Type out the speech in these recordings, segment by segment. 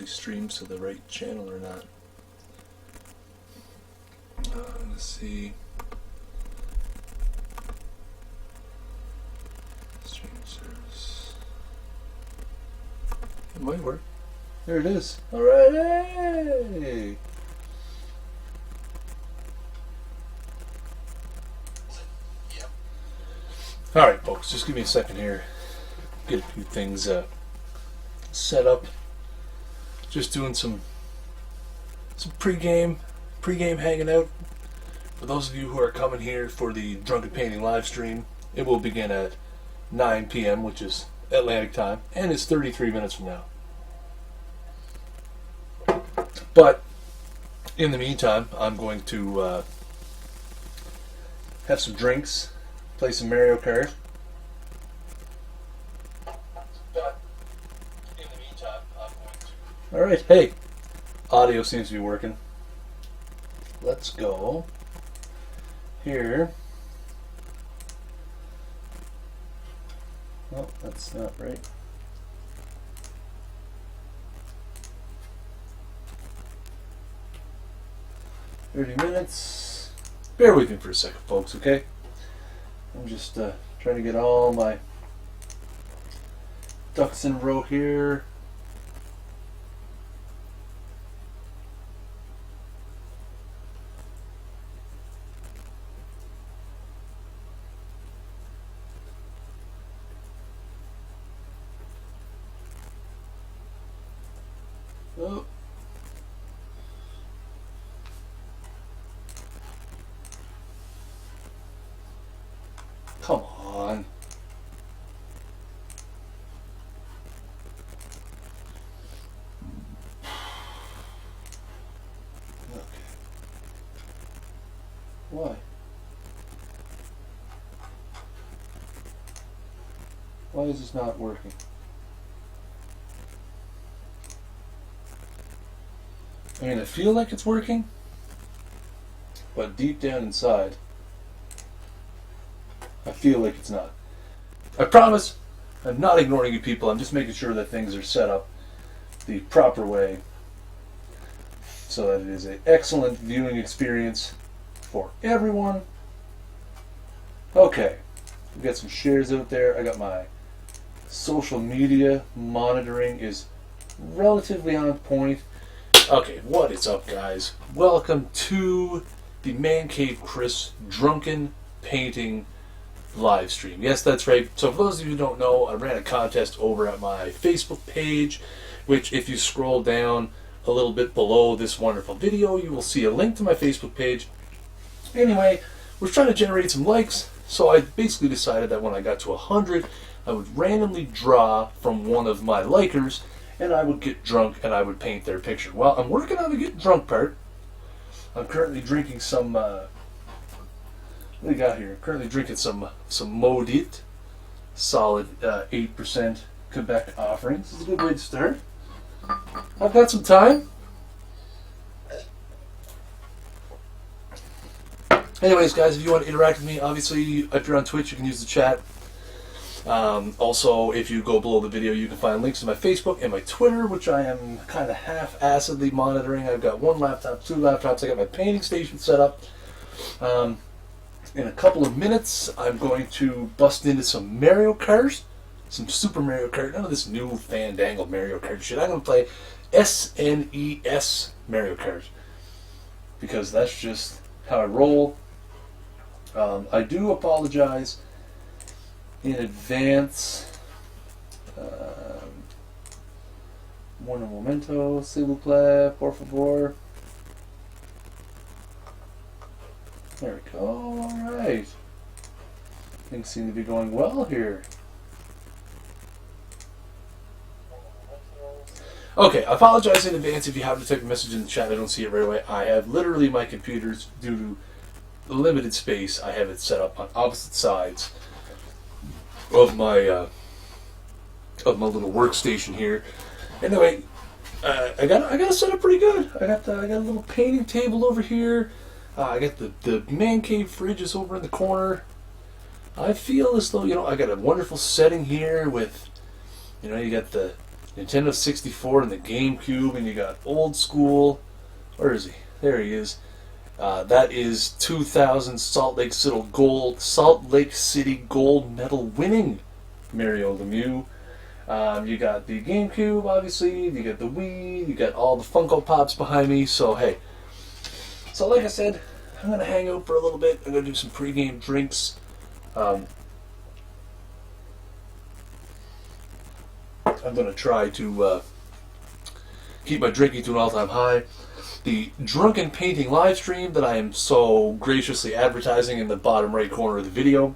actually streams to the right channel or not. Let's see. Stream service. It might work. There it is. Alright, hey! Yep. Alright, folks, just give me a second here. Get a few things set up. Just doing some pre-game hanging out. For those of you who are coming here for the Drunken Painting live stream, it will begin at 9 p.m., which is Atlantic time, and it's 33 minutes from now. But in the meantime, I'm going to have some drinks, play some Mario Kart. But in the meantime, I'm going to... Alright, hey, audio seems to be working. Let's go here. Oh, that's not right. $30. Bear with me for a second, folks, okay? I'm just trying to get all my ducks in a row here. Oh. Come on. Okay. Why? Why is this not working? I mean, I feel like it's working, but deep down inside, I feel like it's not. I promise, I'm not ignoring you people. I'm just making sure that things are set up the proper way so that it is an excellent viewing experience for everyone. Okay, we've got some shares out there. I got my social media monitoring is relatively on point. Okay, what is up, guys? Welcome to the Man Cave Chris Drunken Painting live stream. Yes, that's right. So for those of you who don't know, I ran a contest over at my Facebook page, which if you scroll down a little bit below this wonderful video, you will see a link to my Facebook page. Anyway, we're trying to generate some likes, so I basically decided that when I got to 100, I would randomly draw from one of my likers, and I would get drunk and I would paint their picture. Well, I'm working on the get drunk part. I'm currently drinking some, what do we got here? Currently drinking some Maudit, solid 8% Quebec offering. This is a good way to start. I've got some time. Anyways, guys, if you want to interact with me, obviously, if you're on Twitch, you can use the chat. Also, if you go below the video, you can find links to my Facebook and my Twitter, which I am kind of half-assedly monitoring. I've got one laptop, two laptops. I got my painting station set up. In a couple of minutes, I'm going to bust into some Mario Kart, some Super Mario Kart. None of this new fandangled Mario Kart shit. I'm going to play SNES Mario Kart because that's just how I roll. I do apologize in advance. Un momento, s'il vous plaît, por favor. There we go. Alright. Things seem to be going well here. Okay, I apologize in advance if you happen to type a message in the chat. I don't see it right away. I have literally my computers, due to limited space, I have it set up on opposite sides of my little workstation here. Anyway, I got it set up pretty good. I got a little painting table over here. I got the man cave fridge is over in the corner. I feel as though, I got a wonderful setting here with, you got the Nintendo 64 and the GameCube, and you got old school. Where is he? There he is. That is 2000 Salt Lake City gold medal winning Mario Lemieux. You got the GameCube, obviously. You got the Wii. You got all the Funko Pops behind me. So hey, so like I said, I'm gonna hang out for a little bit. I'm gonna do some pregame drinks. I'm gonna try to keep my drinking to an all-time high. The Drunken painting live stream that I am so graciously advertising in the bottom right corner of the video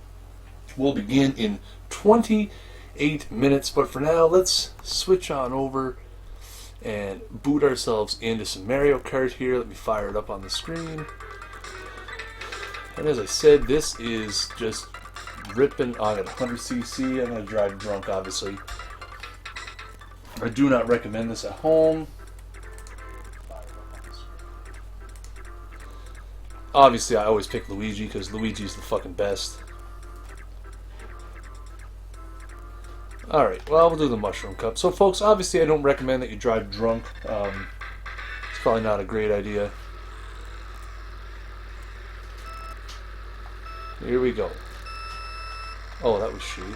will begin in 28 minutes. But for now, let's switch on over and boot ourselves into some Mario Kart here. Let me fire it up on the screen. And as I said, this is just ripping on at 100cc. I'm going to drive drunk, obviously. I do not recommend this at home. Obviously, I always pick Luigi because Luigi's the fucking best. Alright, well, we'll do the Mushroom Cup. So, folks, obviously I don't recommend that you drive drunk. It's probably not a great idea. Here we go. Oh, that was shitty.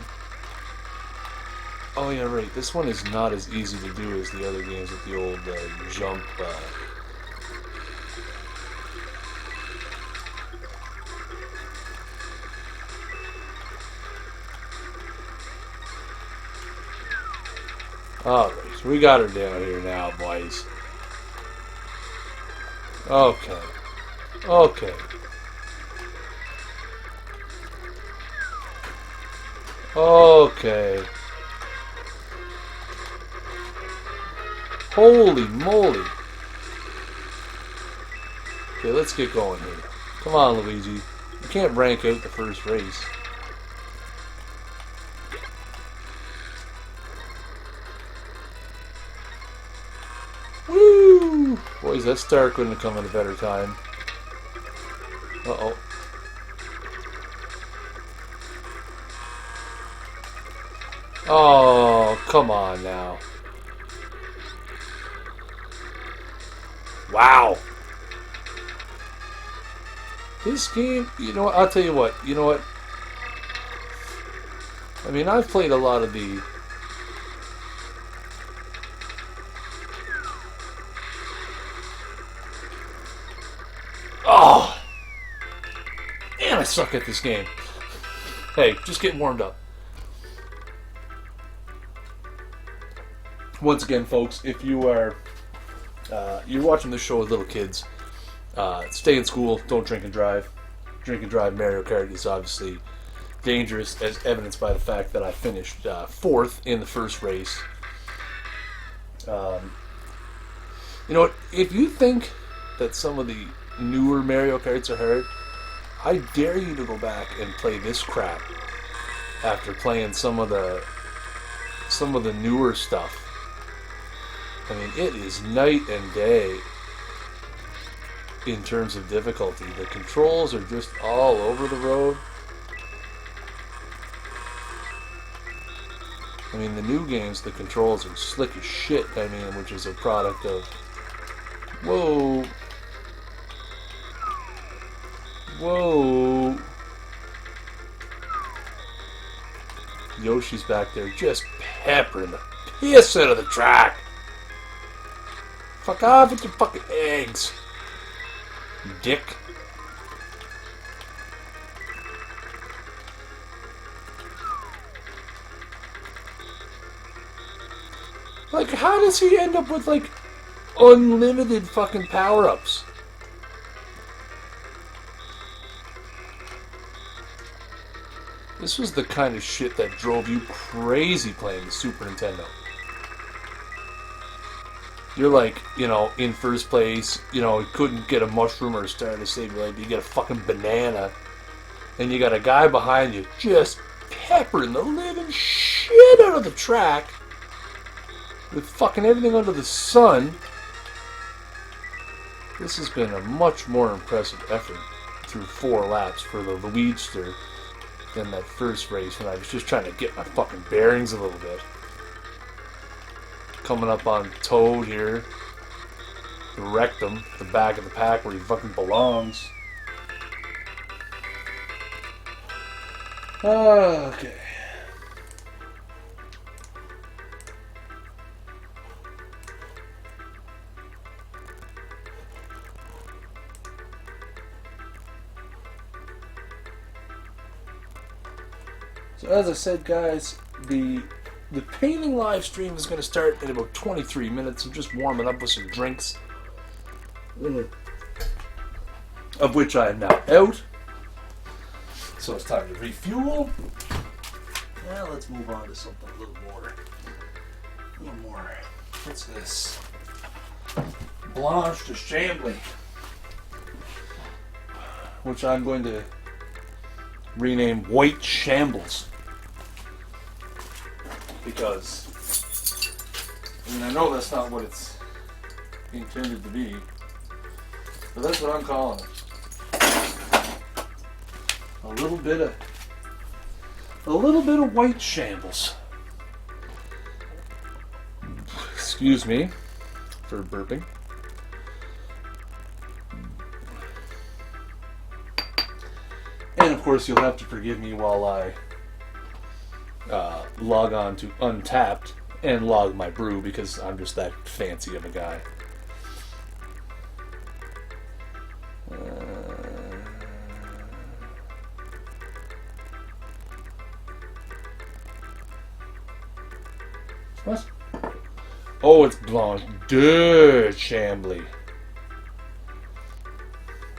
Oh, yeah, right. This one is not as easy to do as the other games with the old jump... Alright, we got her down here now, boys. Okay. Okay. Okay. Holy moly. Okay, let's get going here. Come on, Luigi. You can't rank out the first race. Woo! Boys, that start couldn't have come at a better time. Uh-oh. Oh, come on now. Wow. This game, you know what, I'll tell you what, you know what? I mean, I've played a lot of the... Oh! Man, I suck at this game. Hey, just getting warmed up. Once again, folks, if you are you're watching this show with little kids, stay in school, don't drink and drive. Drink and drive Mario Kart is obviously dangerous, as evidenced by the fact that I finished 4th in the first race. You know what? If you think that some of the newer Mario Karts are hard, I dare you to go back and play this crap after playing some of the newer stuff. I mean, it is night and day in terms of difficulty. The controls are just all over the road. I mean, the new games, the controls are slick as shit, I mean, which is a product of... Whoa! Whoa! Yoshi's back there just peppering the piss out of the track! Fuck off with your fucking eggs, you dick. Like, how does he end up with, like, unlimited fucking power-ups? This was the kind of shit that drove you crazy playing the Super Nintendo. You're like, you know, in first place, you know, you couldn't get a mushroom or a star to save your life, you get a fucking banana, and you got a guy behind you just peppering the living shit out of the track with fucking everything under the sun. This has been a much more impressive effort through 4 laps for the Luigi than that first race when I was just trying to get my fucking bearings a little bit. coming up on Toad here. Wrecked him. The back of the pack where he fucking belongs. Okay. So as I said, guys, the painting live stream is going to start in about 23 minutes. I'm just warming up with some drinks, of which I am now out. So it's time to refuel. Now let's move on to something a little more. What's this? Blanche de Chambly, which I'm going to rename White Shambles. Because, I know that's not what it's intended to be, but that's what I'm calling it. A little bit of White Shambles. Excuse me for burping. And of course, you'll have to forgive me while I log on to Untapped and log my brew, because I'm just that fancy of a guy. What? Oh, it's Blanche de Chambly.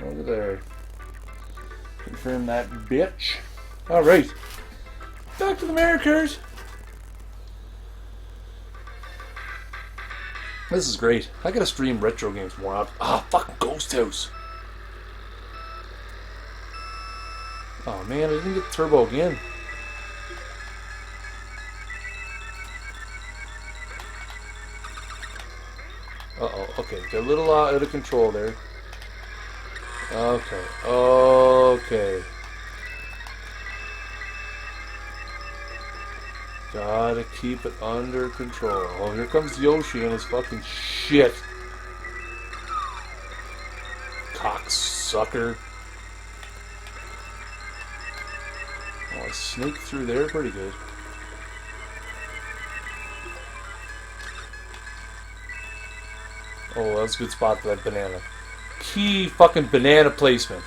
Look at there. Confirm that bitch. Alright. Back to the Americas. This is great. I gotta stream retro games more often. Ah, fucking Ghost House. Oh man, I didn't get turbo again. Uh-oh, okay. Got a little out of control there. Okay. Gotta keep it under control. Oh, here comes Yoshi and his fucking shit. Cocksucker. Oh, I sneaked through there pretty good. Oh, that was a good spot for that banana. Key fucking banana placement.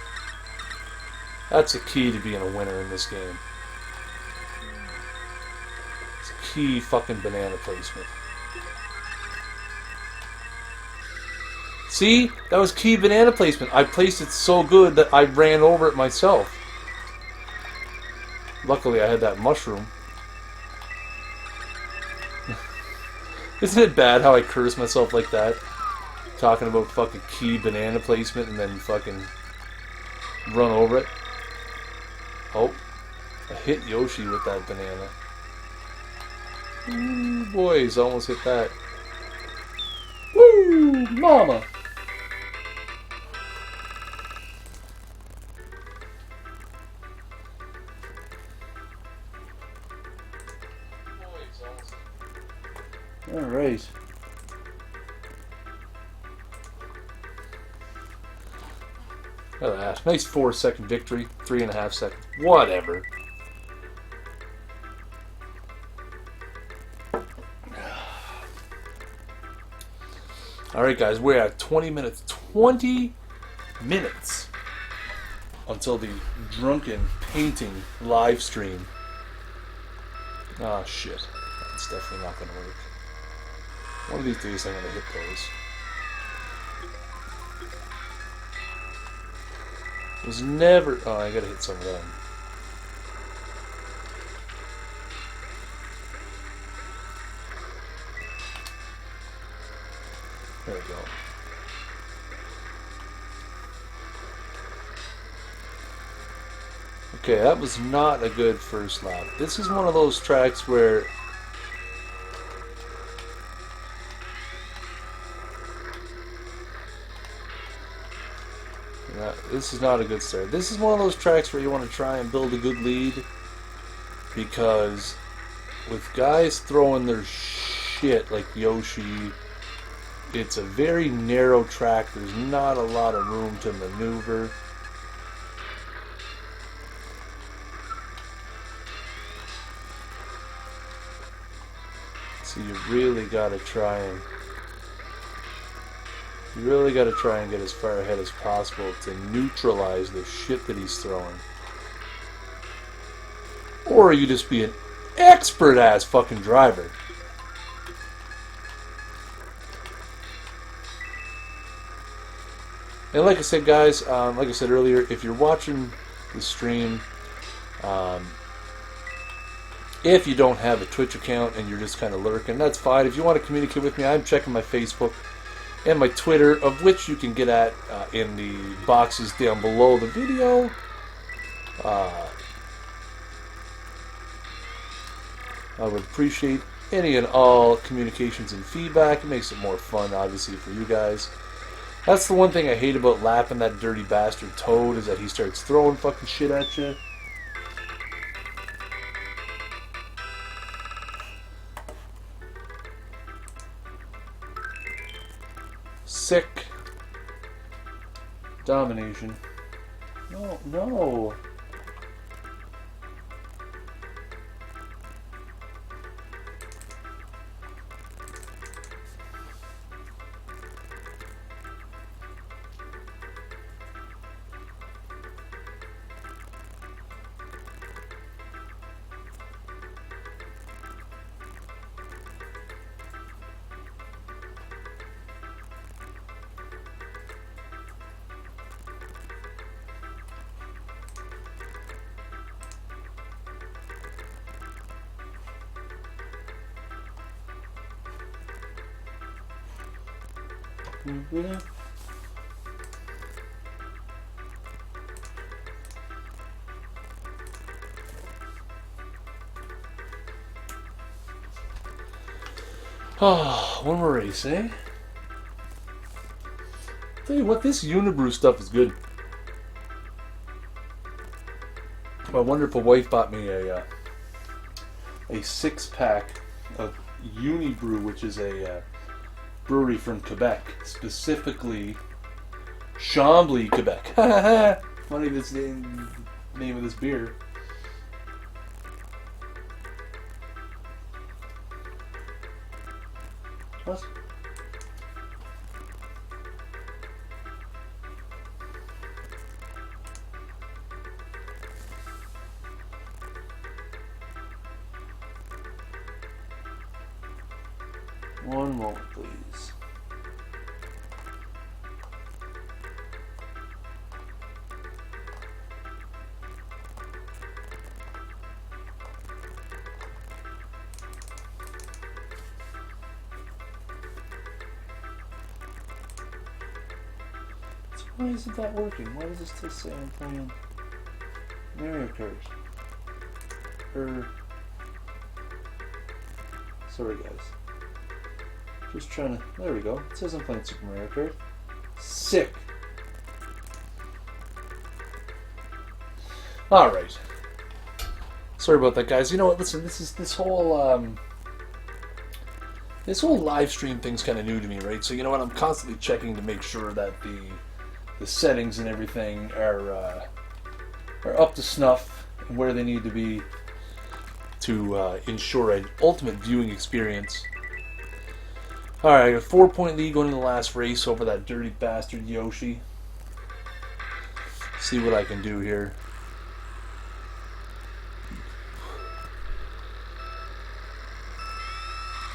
That's a key to being a winner in this game. It's a key fucking banana placement. See? That was key banana placement. I placed it so good that I ran over it myself. Luckily I had that mushroom. Isn't it bad how I curse myself like that? Talking about fucking key banana placement and then fucking run over it. Oh, I hit Yoshi with that banana. Ooh, boys, almost hit that. Woo, mama! All right. Look at that. Nice 4-second victory. 3.5 seconds. Whatever. Alright guys, we're at 20 minutes. 20 minutes until the Drunken painting live stream. Oh shit. That's definitely not going to work. One of these days I'm going to hit those. Was never... Oh, I gotta hit some one. There we go. Okay, that was not a good first lap. This is one of those tracks where... This is not a good start. This is one of those tracks where you want to try and build a good lead, because with guys throwing their shit like Yoshi. It's a very narrow track. There's not a lot of room to maneuver. So you really gotta try and get as far ahead as possible to neutralize the shit that he's throwing. Or you just be an expert ass fucking driver. And like I said, guys, like I said earlier, if you're watching the stream, if you don't have a Twitch account and you're just kind of lurking, that's fine. If you want to communicate with me, I'm checking my Facebook and my Twitter, of which you can get at in the boxes down below the video. I would appreciate any and all communications and feedback. It makes it more fun, obviously, for you guys. That's the one thing I hate about lapping that dirty bastard Toad, is that he starts throwing fucking shit at you. Sick. Domination. No, no. Mm-hmm. Oh, one more race, eh? Tell you what, this Unibrew stuff is good. I wonder if a wife bought me a 6-pack of Unibrew, which is a brewery from Quebec, specifically Chambly, Quebec. Funny, this name of this beer. What? One moment, please. So why isn't that working? Why does it still say I'm playing Mario Kart? Sorry, guys. Just trying to... There we go. It says I'm playing Super Mario Kart. Sick! Alright. Sorry about that, guys. You know what? Listen, this whole live stream thing's kind of new to me, right? So you know what? I'm constantly checking to make sure that the settings and everything are up to snuff and where they need to be to ensure an ultimate viewing experience. Alright, I got a 4-point lead going into the last race over that dirty bastard Yoshi. See what I can do here.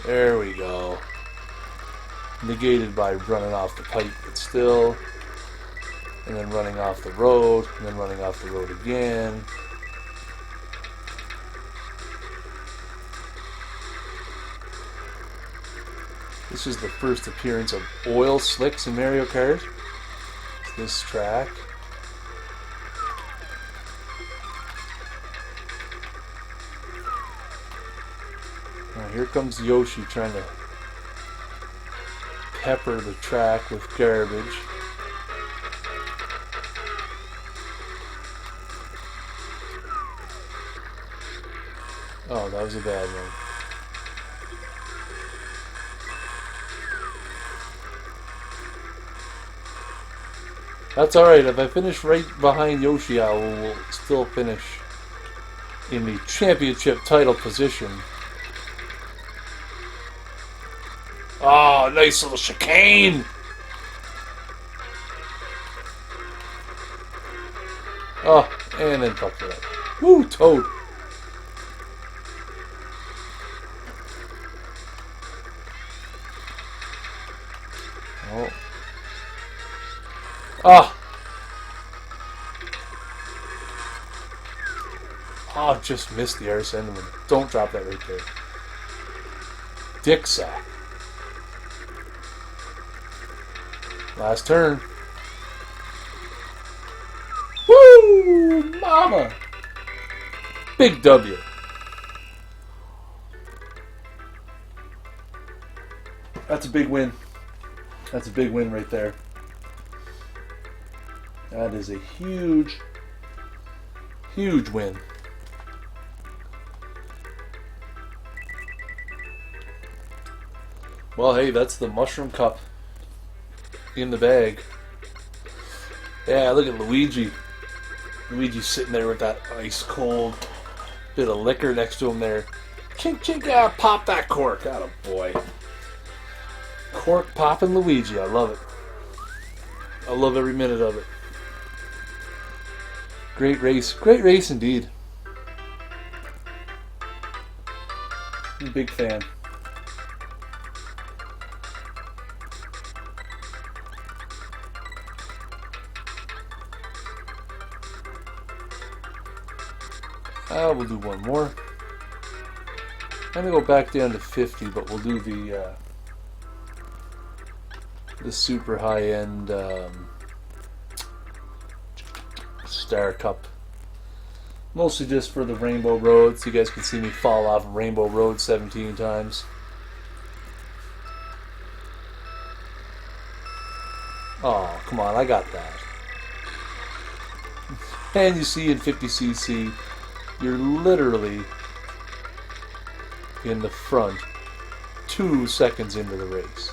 There we go. Negated by running off the pipe, but still. And then running off the road, and then running off the road again. This is the first appearance of oil slicks in Mario Kart. It's this track. Now here comes Yoshi trying to pepper the track with garbage. Oh, that was a bad one. That's alright. If I finish right behind Yoshi, I will still finish in the championship title position. Oh, nice little chicane! Oh, and then fucked it up. Woo, Toad! Oh. Ah! Oh, just missed the arse end one. Don't drop that right there. Dick sack. Last turn. Woo! Mama! Big W. That's a big win. That's a big win right there. That is a huge, huge win. Well, hey, that's the Mushroom Cup in the bag. Yeah, look at Luigi. Luigi's sitting there with that ice cold bit of liquor next to him there. Chink, chink, pop that cork. Atta boy. Cork popping Luigi. I love it. I love every minute of it. Great race. Great race indeed. I'm a big fan. We'll do one more. I'm gonna go back down to 50, but we'll do the super high-end Star Cup. Mostly just for the Rainbow Road, so you guys can see me fall off Rainbow Road 17 times. Oh, come on, I got that. And you see in 50cc, you're literally in the front 2 seconds into the race.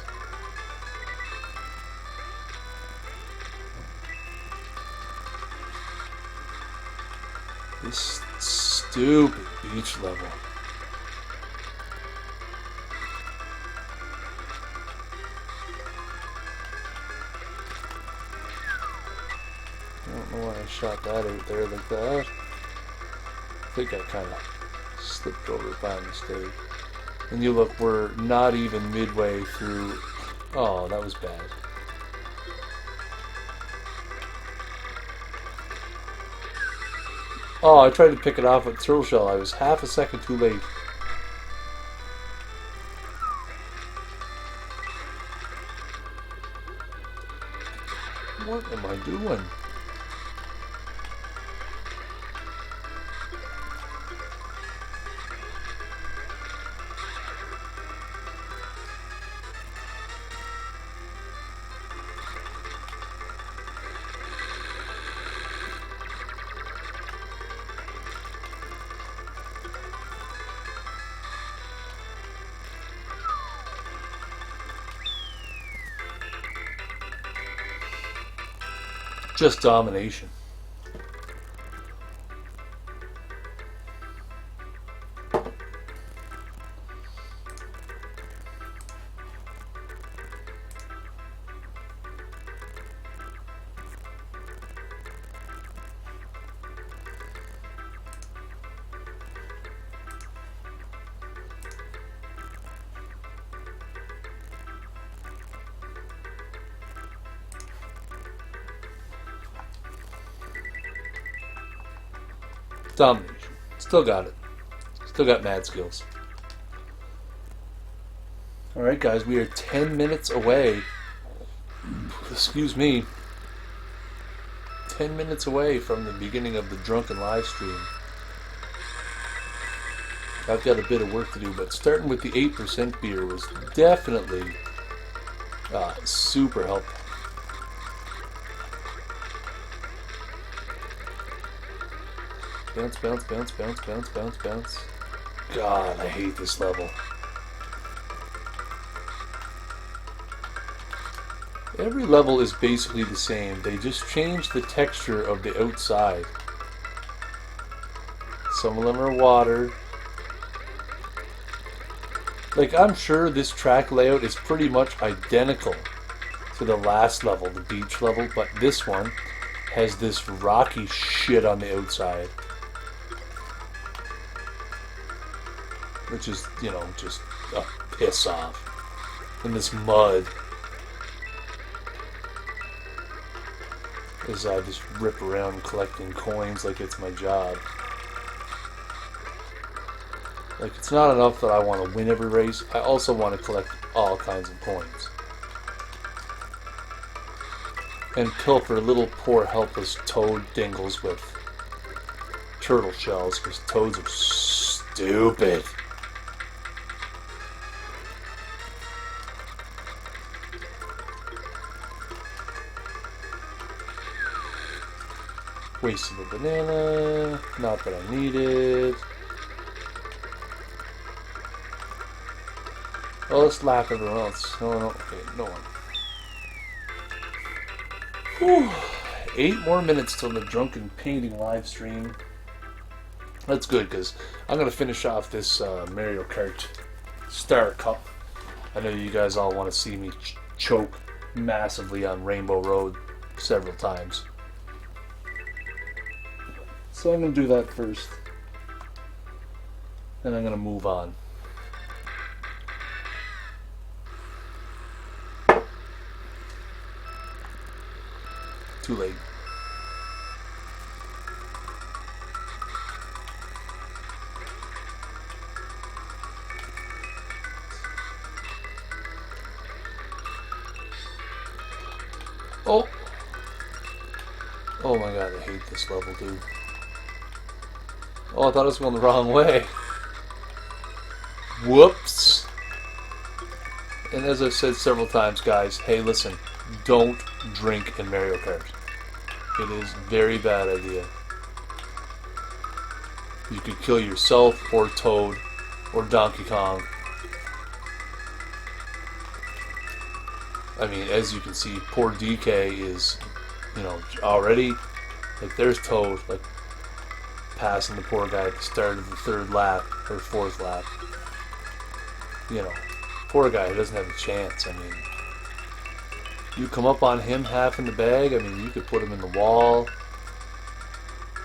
This stupid beach level. I don't know why I shot that out there like that. I think I kind of slipped over it by mistake. And you look, we're not even midway through. Oh, that was bad. Oh, I tried to pick it off with Turtle Shell. I was half a second too late. What am I doing? Just domination. Domination. Still got it. Still got mad skills. Alright guys, we are 10 minutes away. Excuse me. 10 minutes away from the beginning of the Drunken live stream. I've got a bit of work to do, but starting with the 8% beer was definitely super helpful. Bounce, bounce, bounce, bounce, bounce, bounce, bounce. God, I hate this level. Every level is basically the same. They just change the texture of the outside. Some of them are water. Like, I'm sure this track layout is pretty much identical to the last level, the beach level, but this one has this rocky shit on the outside. Which is, you know, just a piss off. And this mud. As I just rip around collecting coins like it's my job. Like, it's not enough that I want to win every race, I also want to collect all kinds of coins. And pilfer little poor helpless toad dingles with turtle shells, because toads are stupid. Wasted a banana, not that I need it. Oh, let's laugh everyone else. No, okay, no one. Whew. 8 more minutes till the Drunken painting live stream. That's good, because I'm going to finish off this Mario Kart Star Cup. I know you guys all want to see me choke massively on Rainbow Road several times. So I'm going to do that first. Then I'm going to move on. Too late. Oh! Oh my god, I hate this level, dude. Oh, I thought I was going the wrong way. Whoops! And as I've said several times, guys, hey, listen, don't drink in Mario Kart. It is a very bad idea. You could kill yourself, or Toad, or Donkey Kong. I mean, as you can see, poor DK is, you know, already, like, there's Toad, like, passing the poor guy at the start of the 3rd lap, or 4th lap. You know, poor guy, he doesn't have a chance. I mean, you come up on him half in the bag, I mean, you could put him in the wall.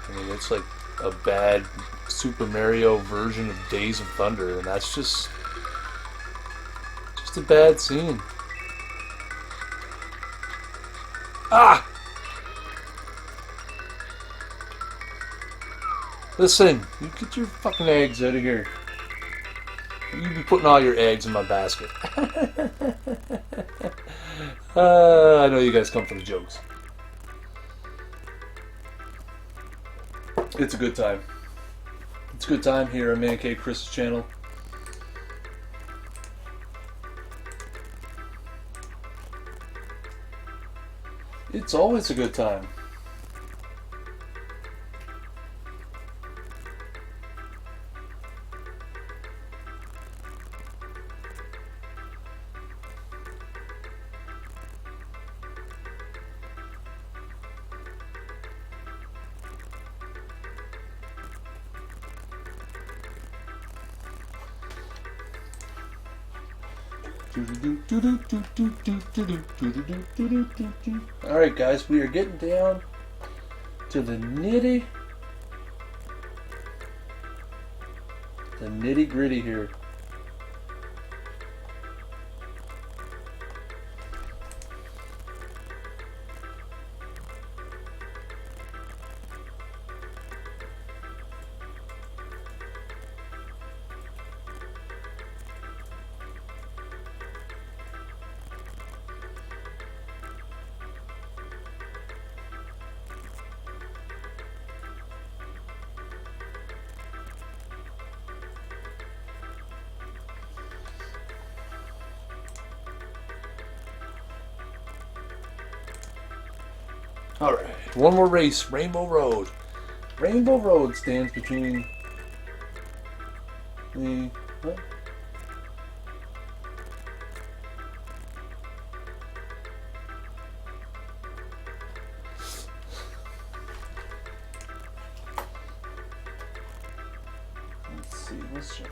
I mean, it's like a bad Super Mario version of Days of Thunder, and that's just a bad scene. Ah! Listen, you get your fucking eggs out of here. You be putting all your eggs in my basket. I know you guys come for the jokes. It's a good time. It's a good time here on Man Cave Chris's channel. It's always a good time. Alright guys, we are getting down to the nitty gritty here. Alright, one more race, Rainbow Road. Rainbow Road stands between the... What? Let's try.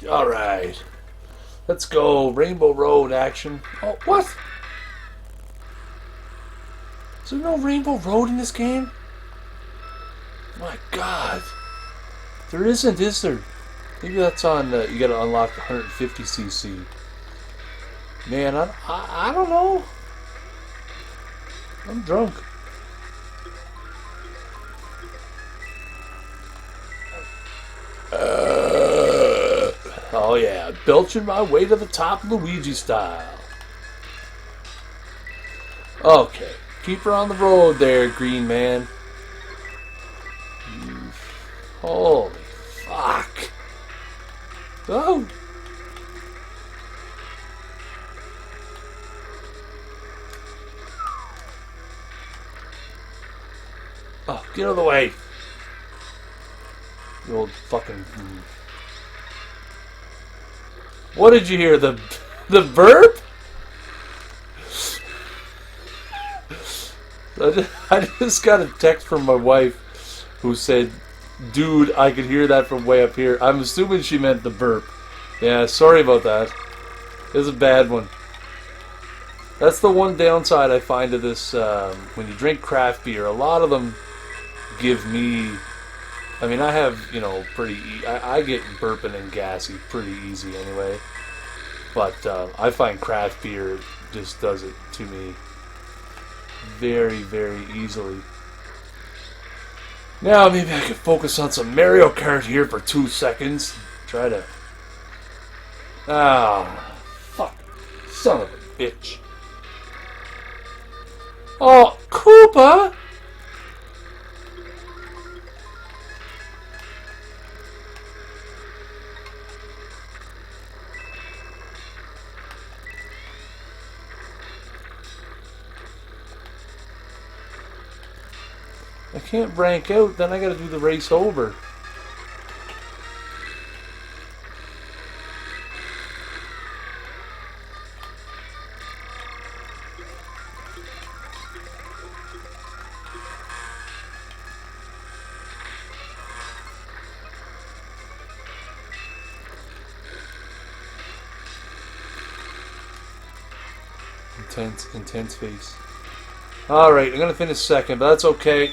All right, let's go. Rainbow Road action. Oh, what? Is there no Rainbow Road in this game? My God, there isn't, is there? Maybe that's on. You got to unlock the 150cc. Man, I don't know. I'm drunk. Oh yeah, belching my way to the top Luigi style. Okay, keep her on the road there, green man. Holy fuck. Oh. Oh, get out of the way. You old fucking... What did you hear? The burp? I just got a text from my wife who said, dude, I could hear that from way up here. I'm assuming she meant the burp. Yeah, sorry about that. It was a bad one. That's the one downside I find of this, when you drink craft beer, a lot of them give me... I mean, I have, you know, I get burping and gassy pretty easy anyway. But I find craft beer just does it to me very, very easily. Now, maybe I can focus on some Mario Kart here for 2 seconds. Try to... Ah, fuck. Son of a bitch. Oh, Koopa! I can't rank out, then I gotta do the race over. Intense face. Alright, I'm gonna finish second, but that's okay.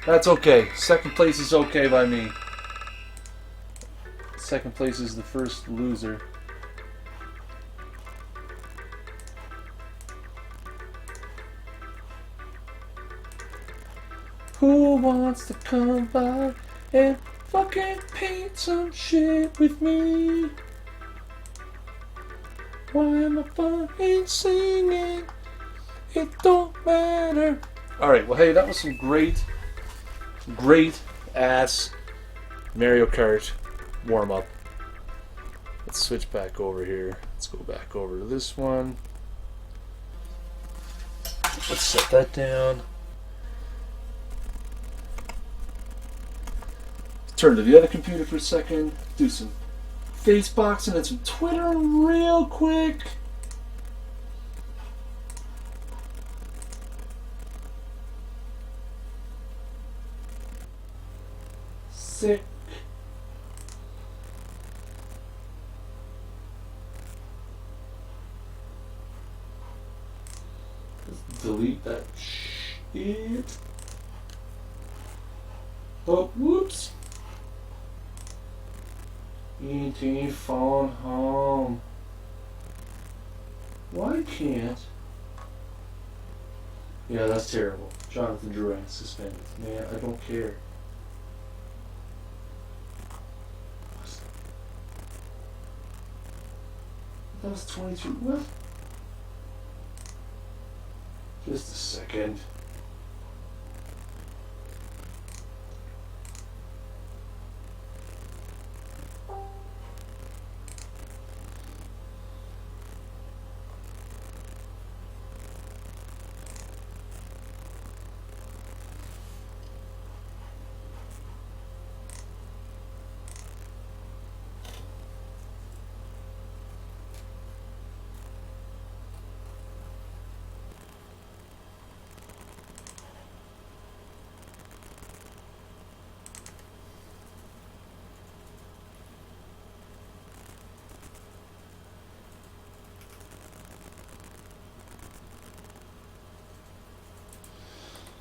That's okay. Second place is okay by me. Second place is the first loser. Who wants to come by and fucking paint some shit with me? Why am I fucking singing? It don't matter. Alright, well hey, that was some great ass Mario Kart warm up. Let's switch back over here. Let's go back over to this one. Let's set that down. Turn to the other computer for a second. Do some Facebooks and then some Twitter real quick. Sick. Let's delete that shit. Oh, whoops. E.T. phone home. Why can't? Yeah, that's terrible. Jonathan Duran suspended. Man, I don't care. That was 22. What? Just a second.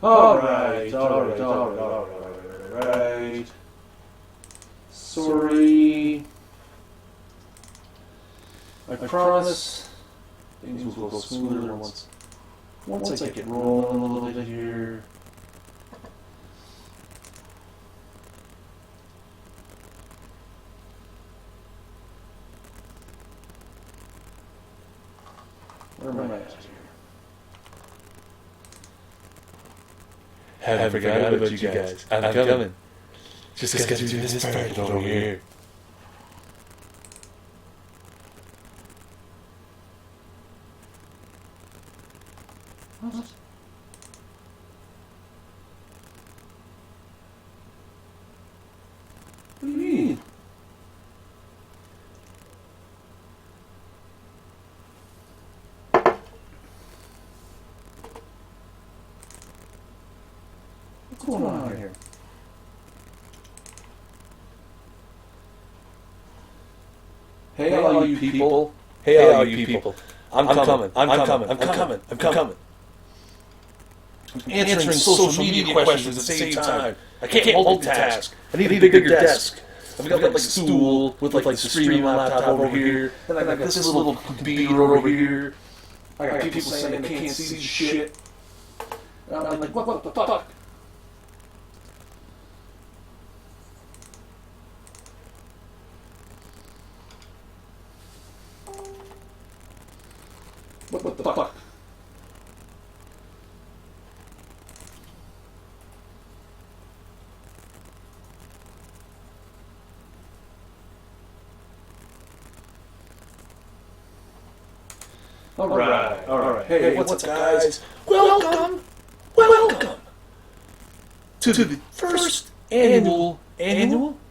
Alright. Sorry. I promise things will go smoother once I get rolling a little bit here. Where am I at here? Haven't forgotten about you guys. I'm coming. Just gotta do this part over here. What? What do you mean? What's going on here? Hey, all you people. Hey, all you people. I'm coming. I'm coming. I'm answering social media questions at the same time. I can't multitask. I need a bigger desk. I've got like a stool with like the streaming laptop over here. And I got this little computer over here. I got people saying they can't see shit. And I'm like, what the fuck? What the fuck? All right. Hey, what's up, guys? Welcome to the first annual?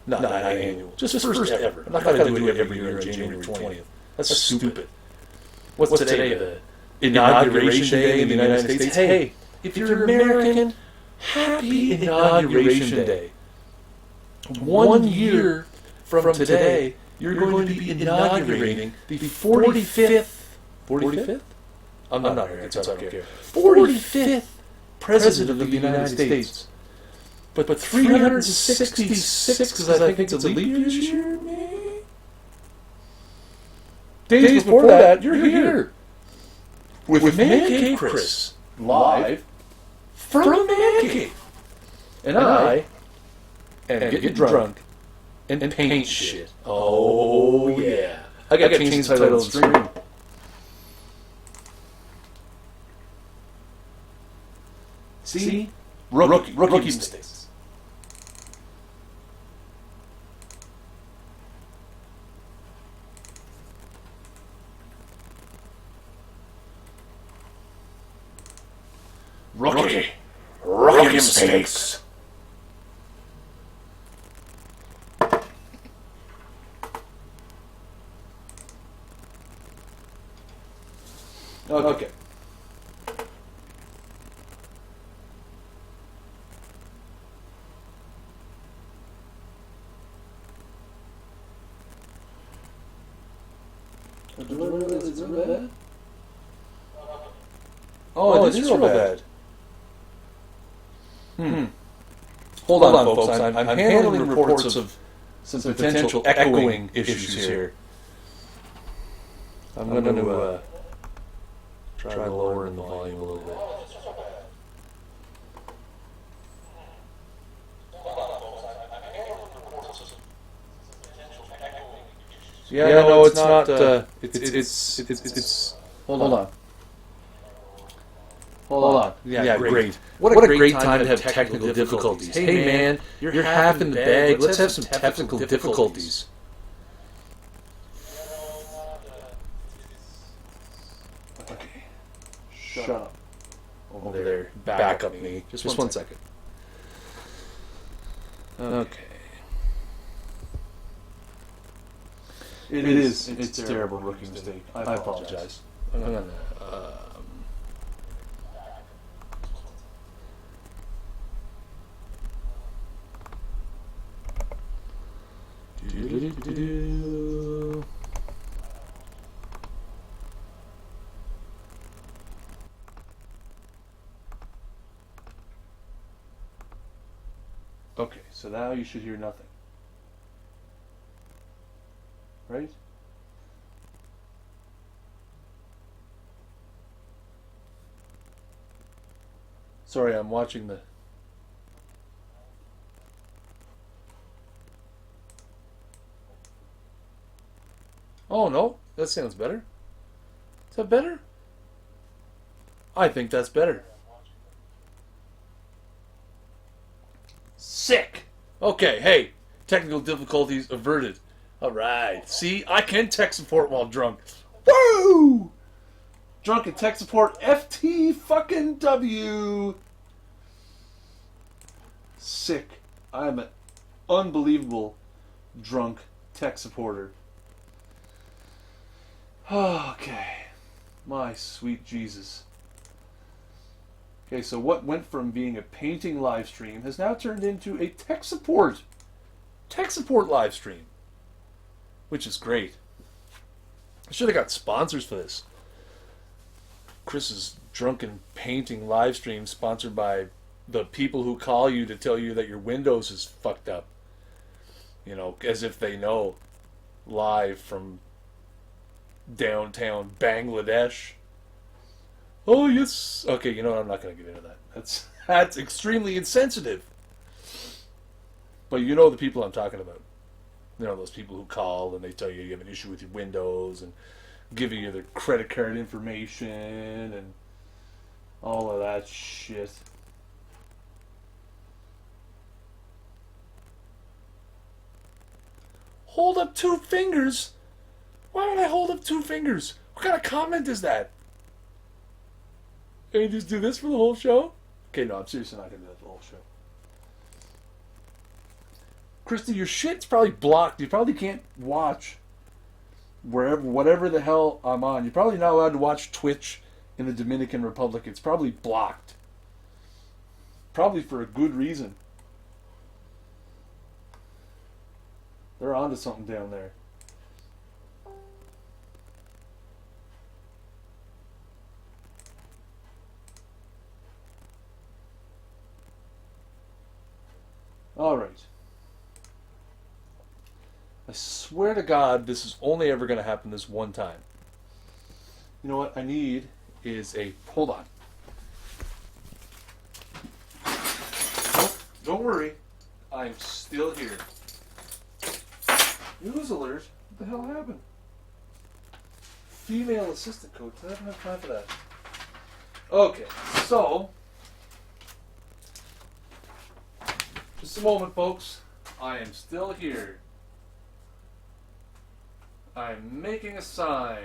Not annual. Just first ever. I'm not going to do it every year on January 20th. That's stupid. What's today? The Inauguration Day in the United States? Hey, if you're American, happy Inauguration Day. 1 year from today, you're going to be inaugurating the 45th? I'm not American, so I don't care. 45th President of the United States. But 366, because I think it's a leap year this year, maybe? Days before that, you're here. With Man Cave Chris, live from Man Cave. And I am getting drunk and paint shit. Oh, yeah. I got to change the title of the stream. See? Rookie mistakes. Rookie mistakes. Okay. Is it real bad? Oh, it is real bad. Hold on, folks. I'm handling reports of some potential echoing issues here. I'm going to try lowering the volume a little bit. Yeah, no, it's not. It's. Hold on. Hold on. Yeah, great. What a great time to have technical difficulties. Hey, man, you're half in the bag. Let's have some technical difficulties. Okay. Shut up. Over there. Back up me. Just one second. Okay. It is. It's a terrible rookie mistake. I apologize. I'm gonna, Okay, so now you should hear nothing. Right? Sorry, I'm watching the... Oh, no. That sounds better. Is that better? I think that's better. Sick! Okay, hey. Technical difficulties averted. Alright. See, I can tech support while drunk. Woo! Drunken tech support FT fucking W. Sick. I'm an unbelievable drunk tech supporter. Okay. My sweet Jesus. Okay, so what went from being a painting live stream has now turned into a tech support live stream, which is great. I should have got sponsors for this. Chris's drunken painting live stream sponsored by the people who call you to tell you that your Windows is fucked up. You know, as if they know. Live from downtown Bangladesh. Oh, yes. Okay, you know what? I'm not going to get into that. That's extremely insensitive. But you know the people I'm talking about. You know, those people who call and they tell you have an issue with your Windows and giving you their credit card information and all of that shit. Hold up 2 fingers? Why would I hold up 2 fingers? What kind of comment is that? Can you just do this for the whole show? Okay, no, I'm seriously not going to do that for the whole show. Christy, your shit's probably blocked. You probably can't watch whatever the hell I'm on. You're probably not allowed to watch Twitch in the Dominican Republic. It's probably blocked. Probably for a good reason. They're onto something down there. All right. I swear to God, this is only ever going to happen this one time. You know what I need is a... Hold on. Oh, don't worry. I'm still here. News alert. What the hell happened? Female assistant coach. I don't have time for that. Okay, so... Just a moment, folks. I am still here. I'm making a sign.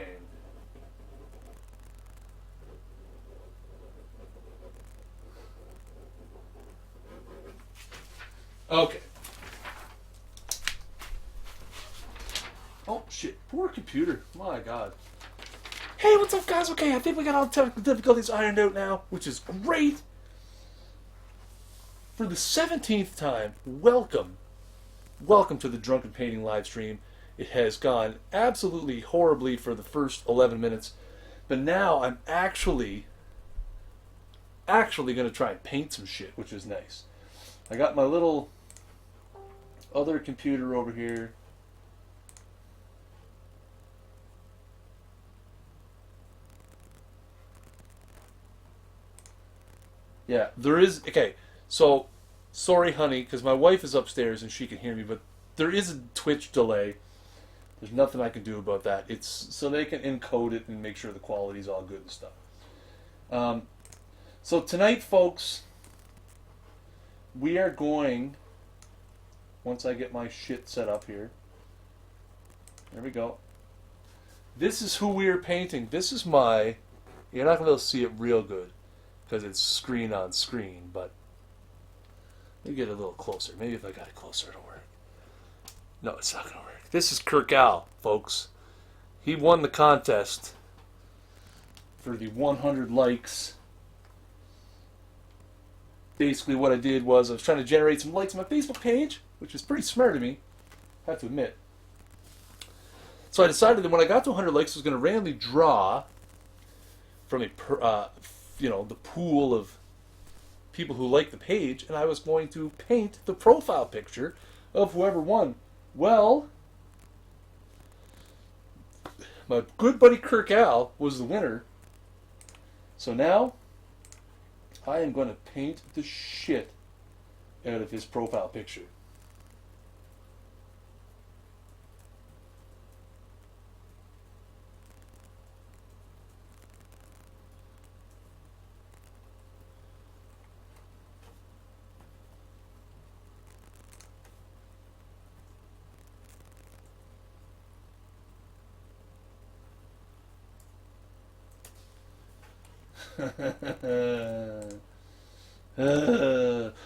Okay. Oh, shit. Poor computer. My God. Hey, what's up, guys? Okay, I think we got all the technical difficulties ironed out now, which is great. For the 17th time, welcome. Welcome to the Drunken Painting live stream. It has gone absolutely horribly for the first 11 minutes, but now I'm actually going to try and paint some shit, which is nice. I got my little other computer over here. Yeah, there is... Okay, so, sorry, honey, because my wife is upstairs and she can hear me, but there is a Twitch delay. There's nothing I can do about that. It's so they can encode it and make sure the quality's all good and stuff. So tonight, folks, we are going, once I get my shit set up here, there we go. This is who we are painting. This is my, you're not going to be able to see it real good because it's screen on screen, but let me get it a little closer. Maybe if I got it closer it'll work. No, it's not going to work. This is Kirk Al, folks. He won the contest for the 100 likes. Basically what I did was I was trying to generate some likes on my Facebook page, which is pretty smart of me, I have to admit. So I decided that when I got to 100 likes, I was going to randomly draw from the pool of people who like the page, and I was going to paint the profile picture of whoever won. Well, my good buddy Kirk Al was the winner. So now I am going to paint the shit out of his profile picture.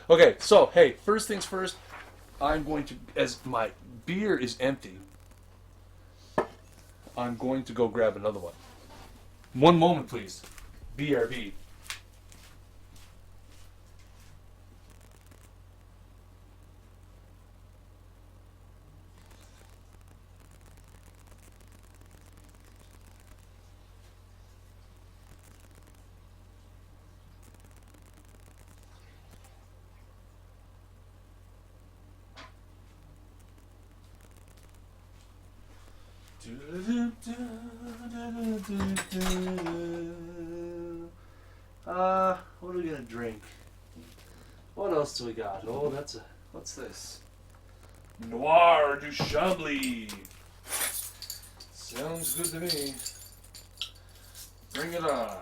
Okay, so hey, first things first, I'm going to, as my beer is empty, I'm going to go grab another one. One moment, please. BRB. What are we gonna drink? What else do we got? Oh, what's this? Noir du Chablis. Sounds good to me. Bring it on.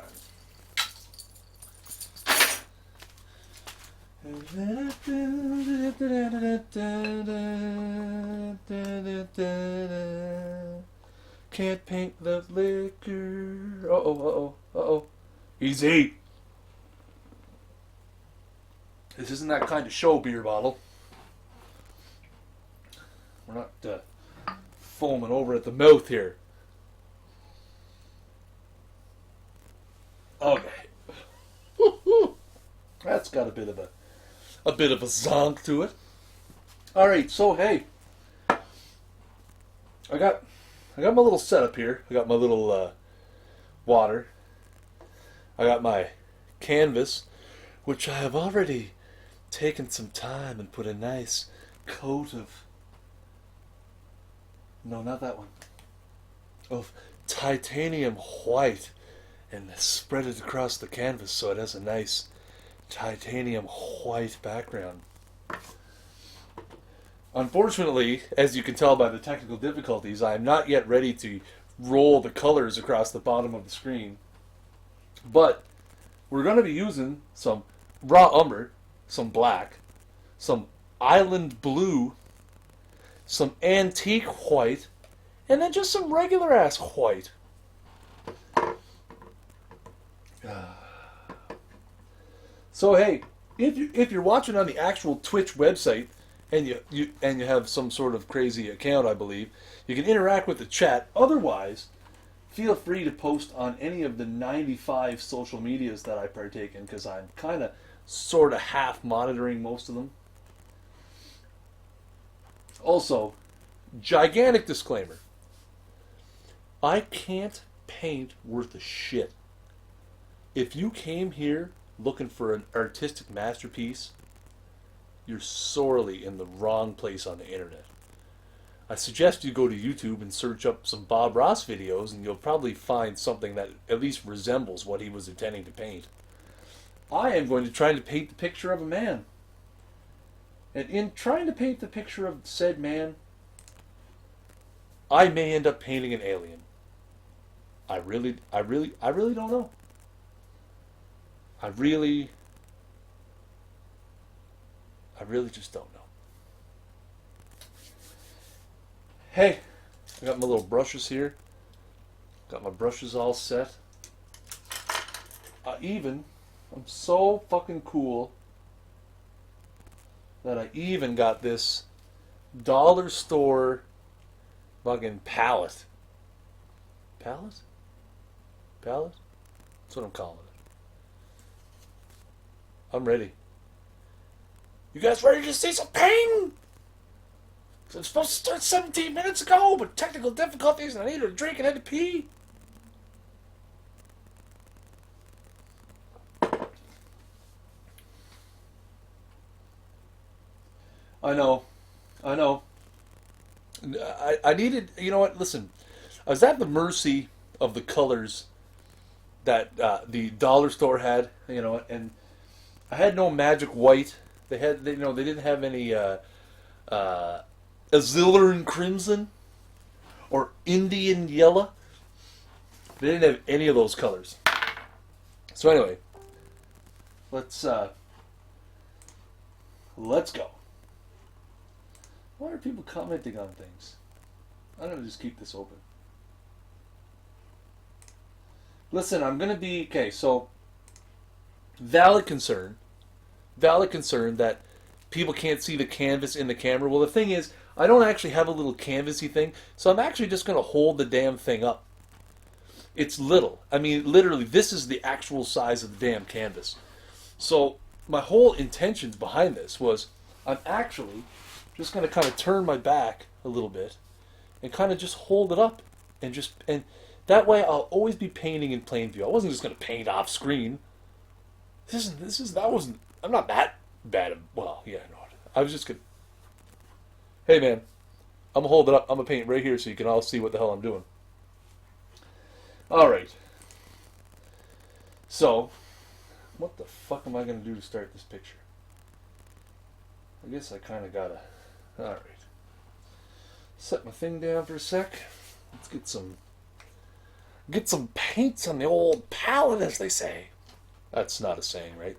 Can't paint the liquor. Uh-oh. Easy. This isn't that kind of show beer bottle. We're not foaming over at the mouth here. Okay. That's got a bit of a zonk to it. All right, so hey, I got my little setup here. I got my little water. I got my canvas, which I have already taken some time and put a nice coat of, no, not that one, of titanium white, and spread it across the canvas so it has a nice titanium white background. Unfortunately, as you can tell by the technical difficulties, I am not yet ready to roll the colors across the bottom of the screen. But we're going to be using some raw umber, some black, some island blue, some antique white, and then just some regular ass white. So hey, if you're watching on the actual Twitch website and you have some sort of crazy account, I believe, you can interact with the chat. Otherwise, feel free to post on any of the 95 social medias that I partake in, because I'm kind of sort of half monitoring most of them. Also, gigantic disclaimer. I can't paint worth a shit. If you came here looking for an artistic masterpiece, you're sorely in the wrong place on the internet. I suggest you go to YouTube and search up some Bob Ross videos, and you'll probably find something that at least resembles what he was intending to paint. I am going to try to paint the picture of a man. And in trying to paint the picture of said man, I may end up painting an alien. I really don't know. I really just don't know. Hey, I got my little brushes here. Got my brushes all set. I'm so fucking cool that I even got this dollar store fucking palette. Palette? Palette? That's what I'm calling it. I'm ready. You guys ready to see some pain? I'm supposed to start 17 minutes ago, but technical difficulties and I needed a drink and had to pee. I know. I needed, you know what, listen. I was at the mercy of the colors that the dollar store had, and I had no magic white. They didn't have any Azilern crimson or Indian yellow. They didn't have any of those colors. So anyway, let's go. Why are people commenting on things? I'm gonna just keep this open. Listen, I'm gonna be okay. So, valid concern that people can't see the canvas in the camera. Well, the thing is, I don't actually have a little canvasy thing, so I'm actually just gonna hold the damn thing up. It's little. I mean, literally, this is the actual size of the damn canvas. So, my whole intention behind this was, I'm actually just going to kind of turn my back a little bit and kind of just hold it up and that way I'll always be painting in plain view. I wasn't just going to paint off screen. I'm not that bad. Well, yeah, I know it. I was just going to, hey man, I'm going to hold it up. I'm going to paint right here so you can all see what the hell I'm doing. Alright. So, what the fuck am I going to do to start this picture? I guess I kind of gotta. Alright. Set my thing down for a sec. Let's get some paints on the old palette, as they say. That's not a saying, right?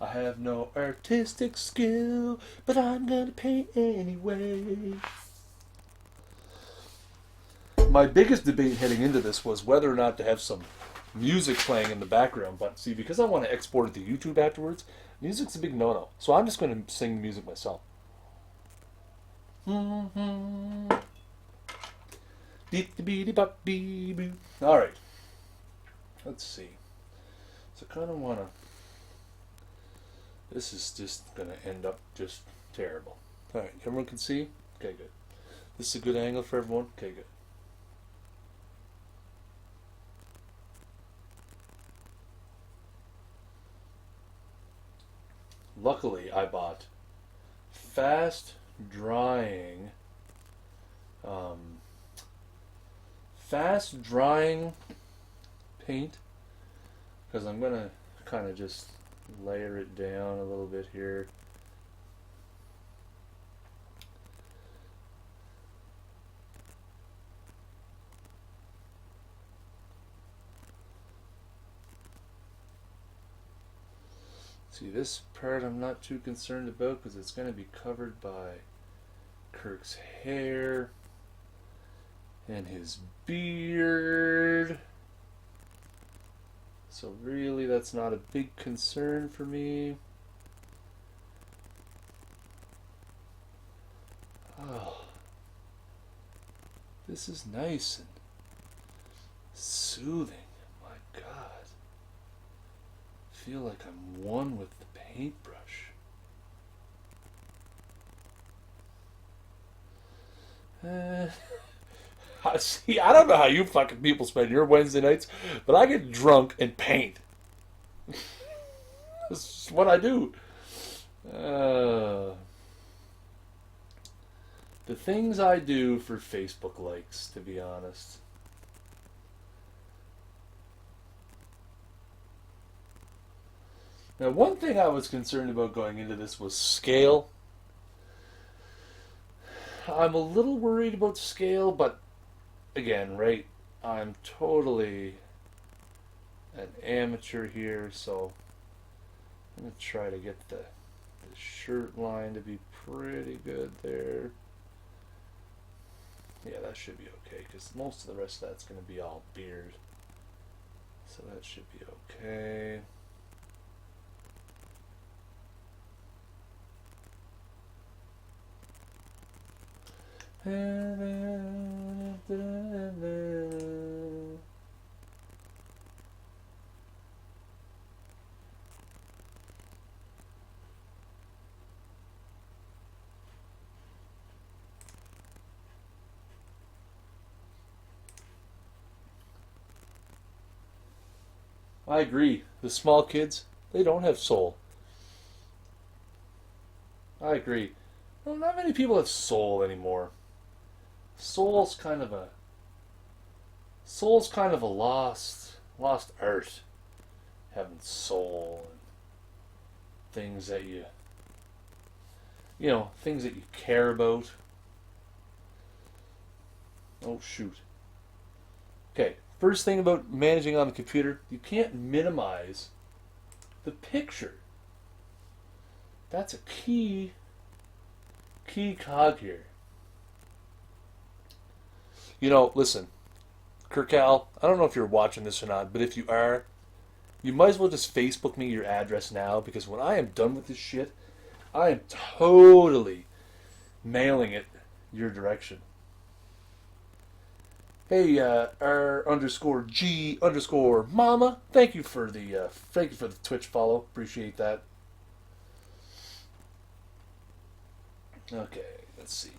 I have no artistic skill, but I'm gonna paint anyway. My biggest debate heading into this was whether or not to have some music playing in the background. But see, because I want to export it to YouTube afterwards, music's a big no-no. So I'm just going to sing music myself. Alright. Let's see. So I kind of want to... This is just going to end up just terrible. Alright, everyone can see? Okay, good. This is a good angle for everyone? Okay, good. Luckily, I bought fast drying paint because I'm going to kind of just layer it down a little bit here. See, this part I'm not too concerned about because it's going to be covered by Kirk's hair and his beard. So really that's not a big concern for me. Oh, this is nice and soothing. My God. I feel like I'm one with the paintbrush. See, I don't know how you fucking people spend your Wednesday nights, but I get drunk and paint. This is what I do. The things I do for Facebook likes, to be honest. Now, one thing I was concerned about going into this was scale. I'm a little worried about scale, but again, right, I'm totally an amateur here, so I'm going to try to get the shirt line to be pretty good there. Yeah, that should be okay, because most of the rest of that's going to be all beard. So that should be okay. I agree. The small kids, they don't have soul. I agree. Well, not many people have soul anymore. Soul's kind of a lost art. Having soul and things that things that you care about. Oh shoot. Okay, first thing about managing on the computer, you can't minimize the picture. That's a key cog here. Listen, Kirkal, I don't know if you're watching this or not, but if you are, you might as well just Facebook me your address now, because when I am done with this shit, I am totally mailing it your direction. Hey, R_G_Mama, thank you for the Twitch follow. Appreciate that. Okay, let's see.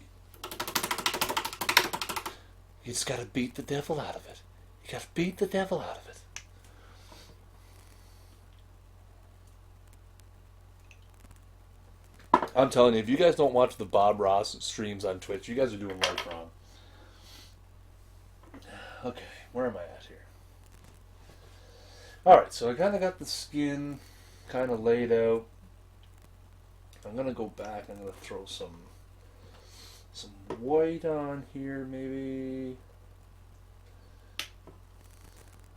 You just gotta beat the devil out of it. You gotta beat the devil out of it. I'm telling you, if you guys don't watch the Bob Ross streams on Twitch, you guys are doing life wrong. Okay, where am I at here? Alright, so I kind of got the skin kind of laid out. I'm going to go back. I'm going to throw some white on here, maybe.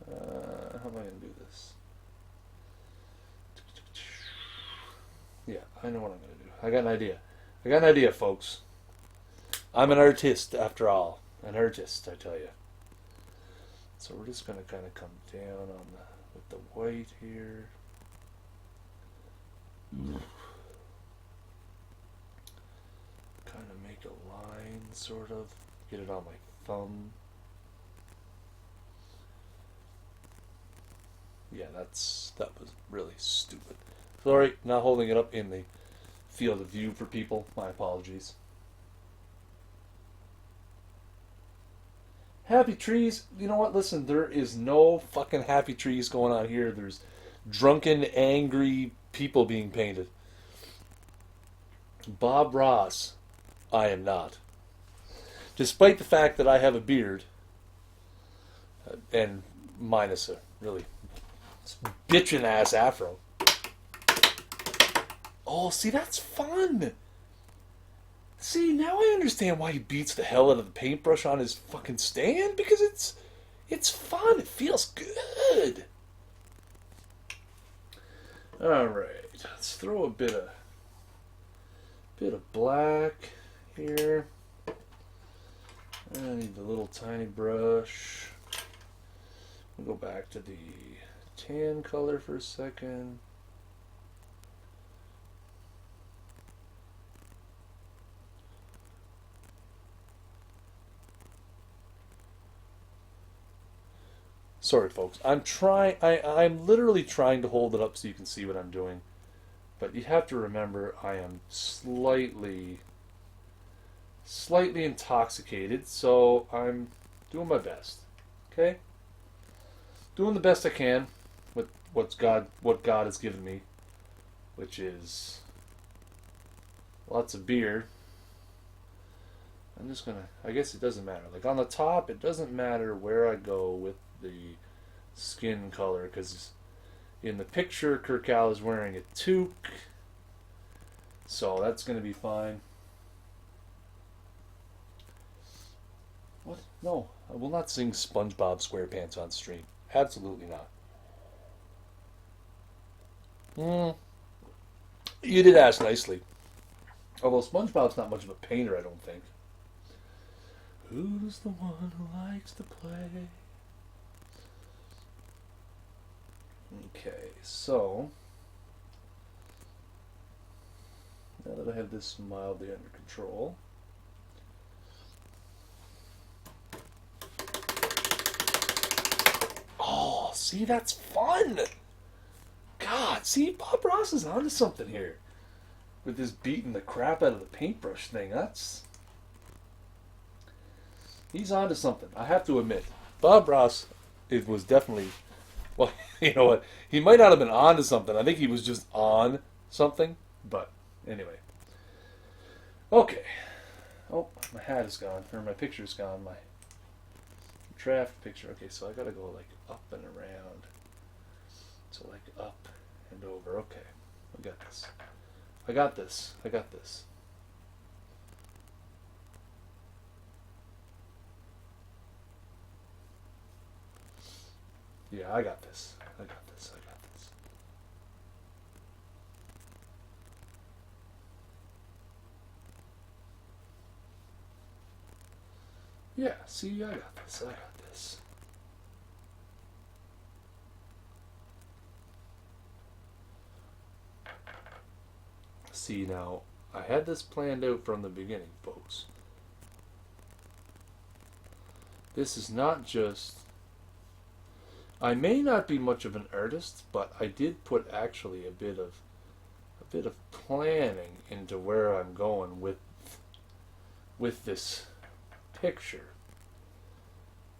How am I going to do this? Yeah, I know what I'm going to do. I got an idea, folks. I'm an artist, after all. An artist, I tell you. So we're just going to kind of come down with the white here. Kind of make a line, sort of. Get it on my thumb. Yeah, that was really stupid. Sorry, not holding it up in the field of view for people. My apologies. Happy trees. You know what? Listen, there is no fucking happy trees going on here. There's drunken, angry people being painted. Bob Ross, I am not. Despite the fact that I have a beard, and minus a really bitchin' ass afro. Oh, see, that's fun. See, now I understand why he beats the hell out of the paintbrush on his fucking stand, because it's fun. It feels good. All right, let's throw a bit of black here. I need the little tiny brush. We'll go back to the tan color for a second. Sorry, folks. I'm literally trying to hold it up so you can see what I'm doing. But you have to remember, I am slightly intoxicated, so I'm doing my best. Okay? Doing the best I can with what God has given me, which is lots of beer. I'm just gonna, I guess it doesn't matter. Like on the top, it doesn't matter where I go with the skin color, because in the picture, Kirkal is wearing a toque, so that's going to be fine. No, I will not sing SpongeBob SquarePants on stream. Absolutely not. You did ask nicely. Although SpongeBob's not much of a painter, I don't think. Who's the one who likes to play? Okay, so now that I have this mildly under control, oh, see, that's fun. God, see, Bob Ross is onto something here with this beating the crap out of the paintbrush thing. He's onto something. I have to admit, Bob Ross, it was definitely. Well, you know what? He might not have been on to something. I think he was just on something. But anyway. Okay. Oh, my hat is gone. Or my picture's gone. My draft picture. Okay, so I gotta go like up and around. So like up and over. Okay. I got this. I got this. I got this. Yeah, I got this. I got this. I got this. Yeah, see, I got this. I got this. See, now, I had this planned out from the beginning, folks. This is not just... I may not be much of an artist, but I did put actually a bit of planning into where I'm going with this picture.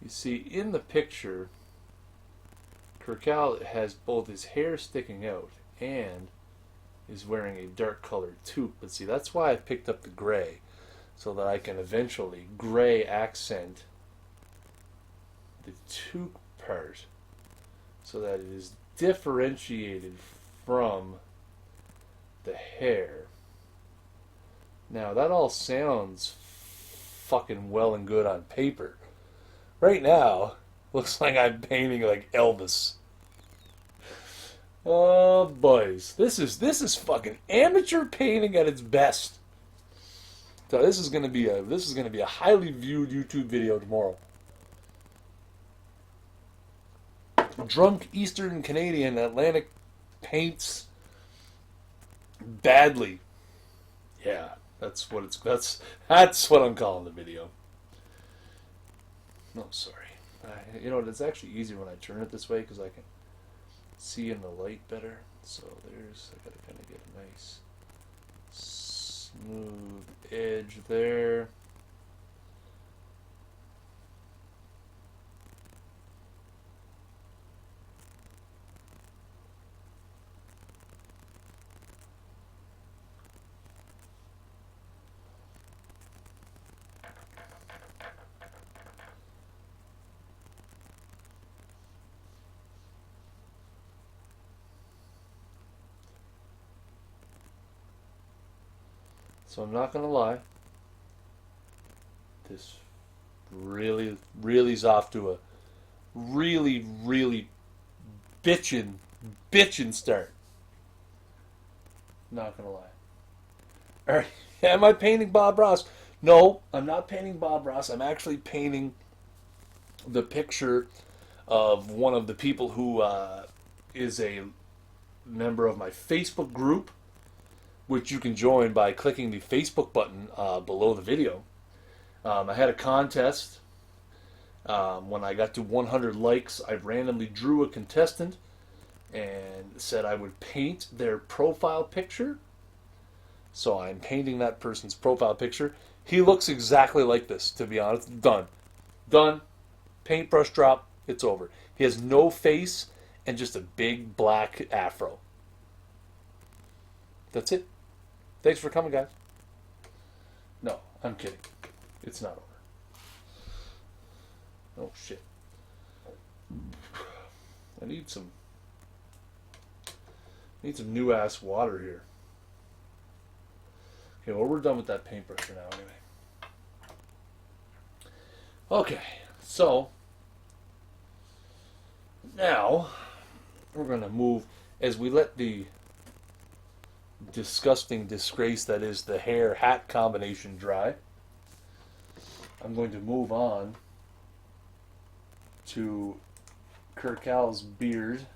You see, in the picture, Kirkal has both his hair sticking out and is wearing a dark colored toque. But see, that's why I picked up the gray, so that I can eventually gray accent the toque part, so that it is differentiated from the hair. Now, that all sounds fucking well and good on paper. Right now, looks like I'm painting like Elvis. Oh, boys. This is fucking amateur painting at its best. So this is gonna be a highly viewed YouTube video tomorrow. Drunk Eastern Canadian Atlantic paints badly. Yeah, that's what I'm calling the video. No, sorry. You know, it's actually easier when I turn it this way because I can see in the light better. So I gotta kind of get a nice smooth edge there. So I'm not gonna lie, this really's off to a really bitchin' start. Not gonna lie. Alright, am I painting Bob Ross? No, I'm not painting Bob Ross. I'm actually painting the picture of one of the people who is a member of my Facebook group, which you can join by clicking the Facebook button below the video. I had a contest. When I got to 100 likes, I randomly drew a contestant and said I would paint their profile picture. So I'm painting that person's profile picture. He looks exactly like this, to be honest. Done. Done. Paintbrush drop. It's over. He has no face and just a big black afro. That's it. Thanks for coming, guys. No, I'm kidding. It's not over. Oh, shit. I need some new ass water here. Okay, well, we're done with that paintbrush for now anyway. Okay, so now we're going to move as we let the disgusting disgrace that is the hair hat combination dry. I'm going to move on to Kirkal's beard.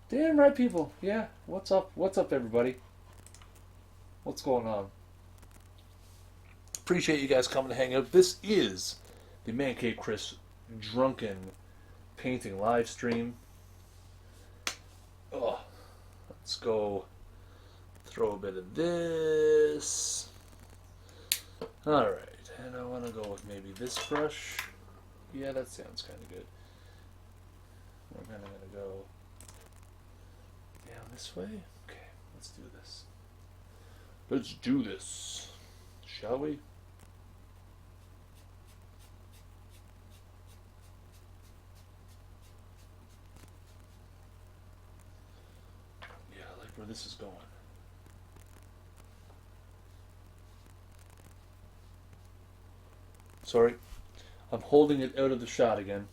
Damn right, people. Yeah, what's up? What's up, everybody? What's going on? Appreciate you guys coming to hang out. This is the Man Cave Chris Drunken painting live stream. Oh, let's go throw a bit of this. Alright, and I want to go with maybe this brush. Yeah, that sounds kind of good. We're kind of going to go down this way. Okay, let's do this. Let's do this. Shall we? Yeah, I like where this is going. Sorry, I'm holding it out of the shot again.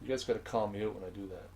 You guys gotta calm me out when I do that.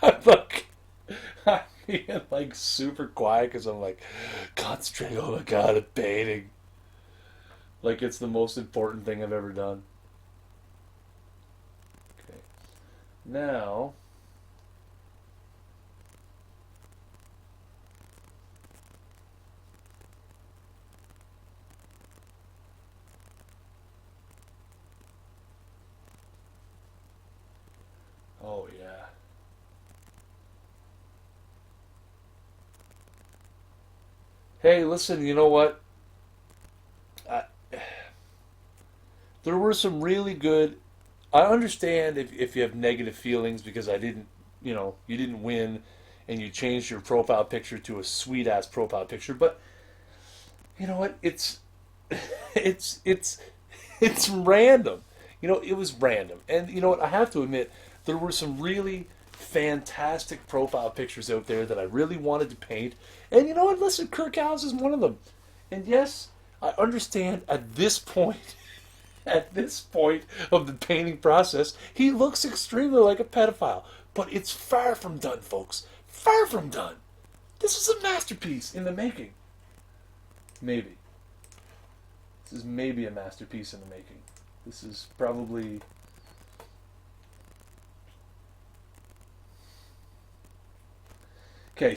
I'm being like super quiet because I'm like concentrating. Oh my god, I'm painting. Like it's the most important thing I've ever done. Okay, now oh yeah. Hey, listen, you know what? I, there were some really good. I understand if you have negative feelings because I didn't, you didn't win and you changed your profile picture to a sweet ass profile picture, but you know what? It's it's random. It was random. And you know what? I have to admit, there were some really fantastic profile pictures out there that I really wanted to paint. And you know what? Listen, Kirk House is one of them. And yes, I understand at this point, at this point of the painting process, he looks extremely like a pedophile. But it's far from done, folks. Far from done. This is a masterpiece in the making. Maybe. This is maybe a masterpiece in the making. This is probably... Okay,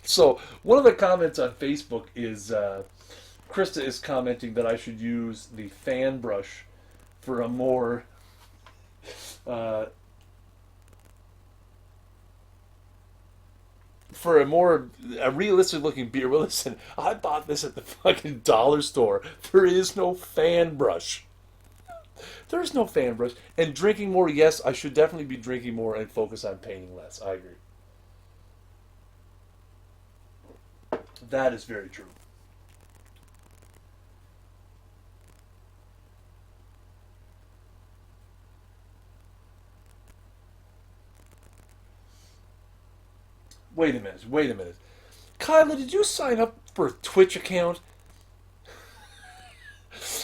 so one of the comments on Facebook is Krista is commenting that I should use the fan brush for a more a realistic looking beer. Well, listen, I bought this at the fucking dollar store. There is no fan brush. There is no fan brush. And drinking more, yes, I should definitely be drinking more and focus on painting less. I agree. That is very true. Wait a minute. Kyla, did you sign up for a Twitch account?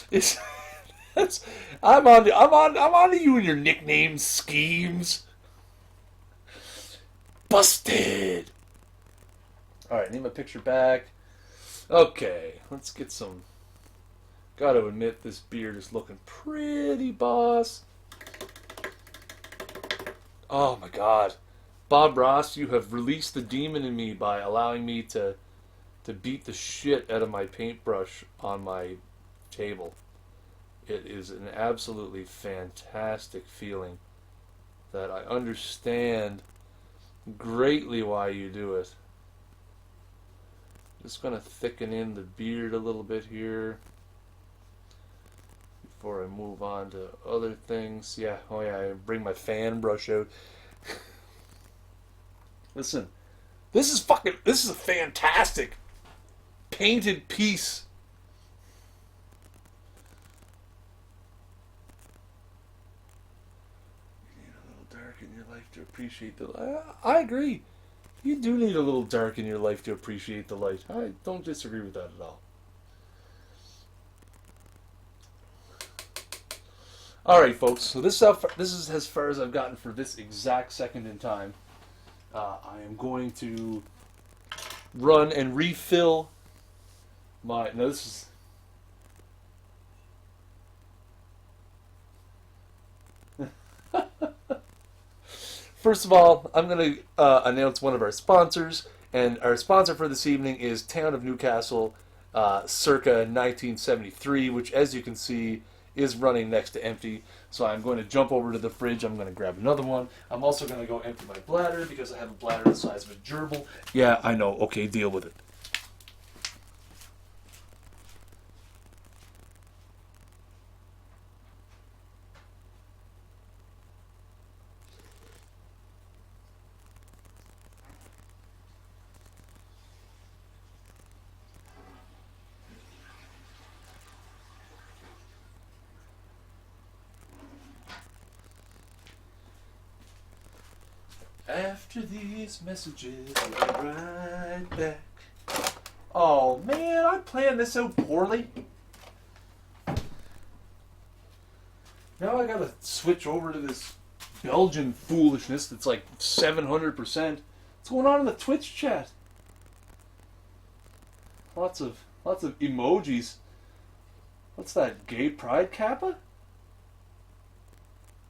It's that's I'm on to you and your nickname schemes. Busted. All right, need my picture back. Okay, let's get some Gotta admit, this beard is looking pretty boss. Oh my god. Bob Ross, you have released the demon in me by allowing me to beat the shit out of my paintbrush on my table. It is an absolutely fantastic feeling that I understand greatly why you do it. Just going to thicken in the beard a little bit here before I move on to other things. Yeah, oh yeah, I bring my fan brush out. Listen, this is a fantastic painted piece. You need a little dark in your life to appreciate the light. I agree. You do need a little dark in your life to appreciate the light. I don't disagree with that at all. Alright, folks, so this is as far as I've gotten for this exact second in time. I am going to run and refill my... No, this is... First of all, I'm going to announce one of our sponsors, and our sponsor for this evening is Town of Newcastle, circa 1973, which, as you can see, is running next to empty. So I'm going to jump over to the fridge. I'm going to grab another one. I'm also going to go empty my bladder because I have a bladder the size of a gerbil. Yeah, I know. Okay, deal with it. After these messages, I'll be right back. Oh man, I planned this so poorly. Now I gotta switch over to this Belgian foolishness that's like 700%. What's going on in the Twitch chat? Lots of emojis. What's that? Gay Pride Kappa?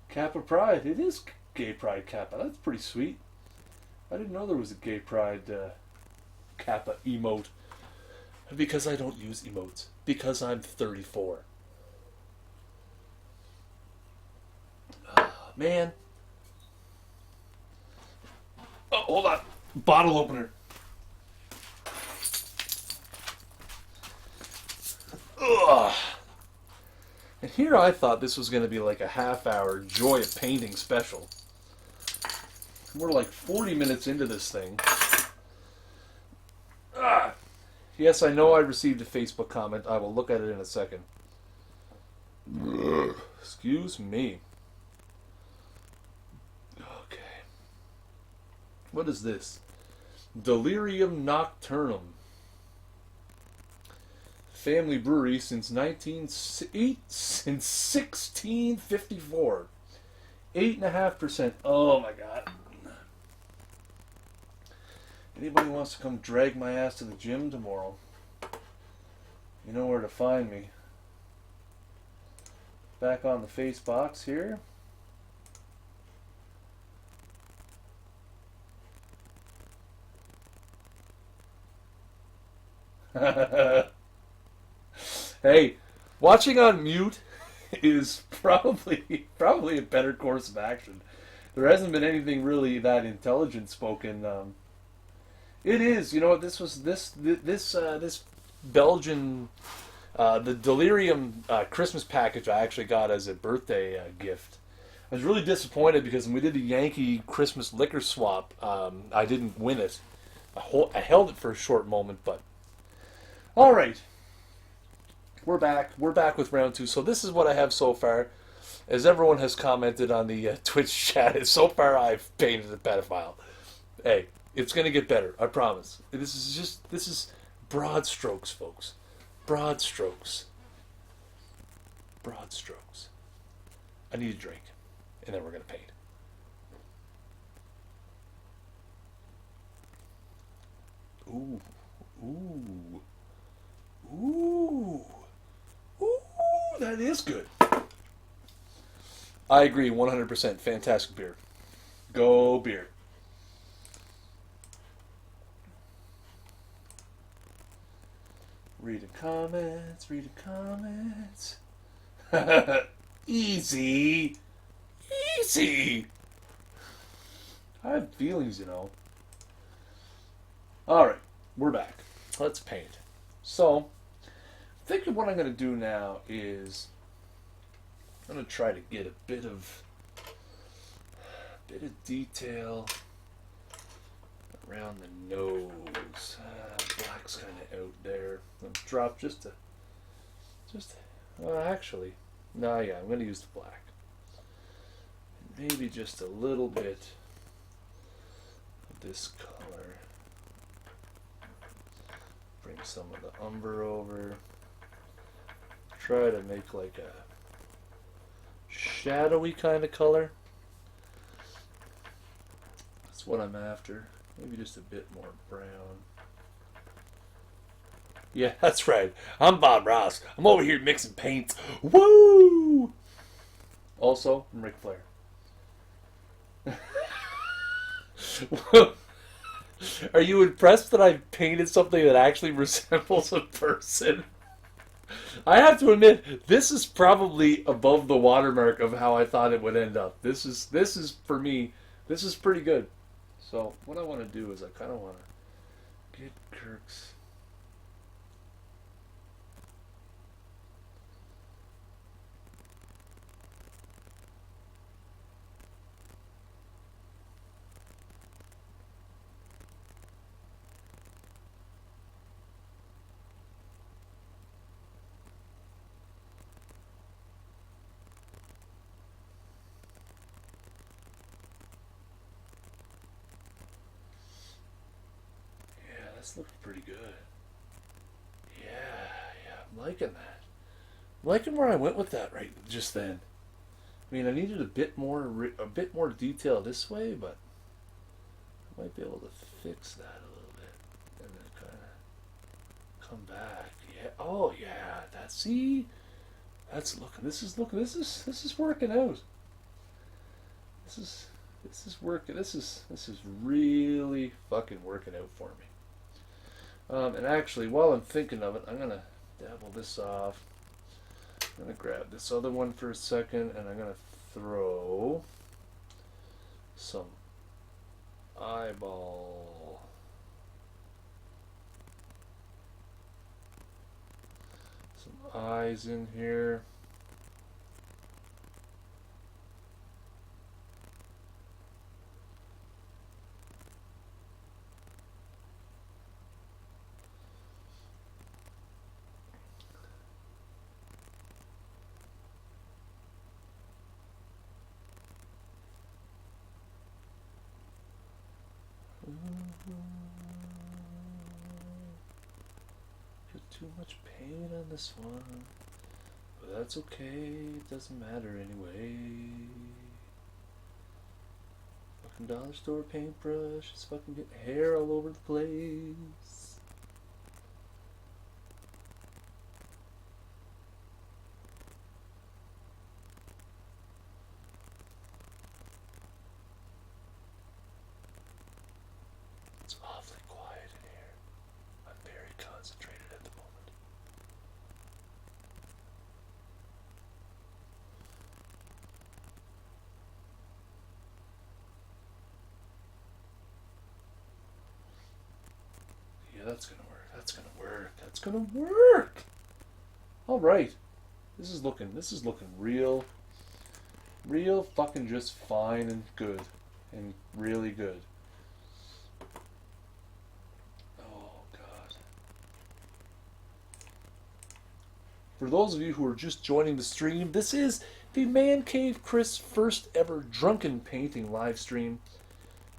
Kappa Pride. It is Gay Pride Kappa. That's pretty sweet. I didn't know there was a Gay Pride Kappa emote. Because I don't use emotes. Because I'm 34. Man. Oh, hold on. Bottle opener. Ugh. And here I thought this was going to be like a half-hour Joy of Painting special. We're like 40 minutes into this thing. Ah. Yes, I know I received a Facebook comment. I will look at it in a second. Excuse me. Okay. What is this? Delirium Nocturnum. Family brewery since 1654. 8.5%. Oh my god. Anybody wants to come drag my ass to the gym tomorrow, you know where to find me. Back on the face box here. Hey, watching on mute is probably a better course of action. There hasn't been anything really that intelligent spoken. It is, you know what? This was this Belgian, the Delirium Christmas package I actually got as a birthday gift. I was really disappointed because when we did the Yankee Christmas liquor swap, I didn't win it. I held it for a short moment, but all right, we're back. We're back with round two. So this is what I have so far. As everyone has commented on the Twitch chat, so far I've painted a pedophile. Hey. It's going to get better, I promise. This is broad strokes, folks. Broad strokes. Broad strokes. I need a drink, and then we're going to paint. Ooh. Ooh. Ooh. Ooh. it is good. I agree 100%. Fantastic beer. Go beer. Reading comments. Easy. I have feelings, you know. Alright, we're back. Let's paint. So, I think what I'm going to do now is I'm going to try to get a bit of detail around the nose. Black's kind of out there. I'll drop actually, no, yeah, I'm going to use the black. And maybe just a little bit of this color. Bring some of the umber over. Try to make like a shadowy kind of color. That's what I'm after. Maybe just a bit more brown. Yeah, that's right. I'm Bob Ross. I'm over here mixing paints. Woo! Also, I'm Ric Flair. Are you impressed that I painted something that actually resembles a person? I have to admit, this is probably above the watermark of how I thought it would end up. This is for me, this is pretty good. So what I want to do is I kind of want to get Kirk's. That's looking pretty good. Yeah, I'm liking that. I'm liking where I went with that right just then. I mean, I needed a bit more detail this way, but I might be able to fix that a little bit and then kind of come back. Yeah. Oh yeah. This is working out. This is working. This is really fucking working out for me. And actually, while I'm thinking of it, I'm going to dabble this off. I'm going to grab this other one for a second, and I'm going to throw some eyeball. Some eyes in here. Get too much paint on this one, but that's okay, it doesn't matter anyway. Fucking dollar store paintbrush, it's fucking getting hair all over the place. It's awfully quiet in here. I'm very concentrated at the moment. Yeah, that's gonna work. That's gonna work. That's gonna work. All right. This is looking real fucking just fine and good and really good. For those of you who are just joining the stream, this is the Man Cave Chris first ever Drunken painting live stream.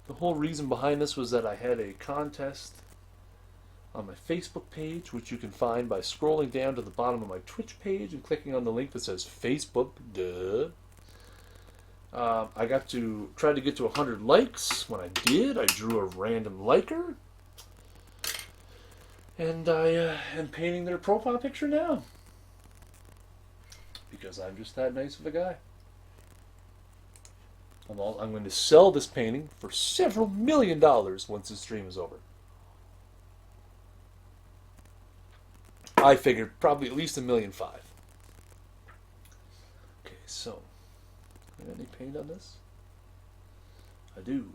The whole reason behind this was that I had a contest on my Facebook page, which you can find by scrolling down to the bottom of my Twitch page and clicking on the link that says Facebook. Duh. I got to try to get to 100 likes. When I did, I drew a random liker. And I am painting their profile picture now. because I'm just that nice of a guy. I'm going to sell this painting for several $1 million once the stream is over. I figured probably at least $1.5 million. Okay, so, got any paint on this? I do.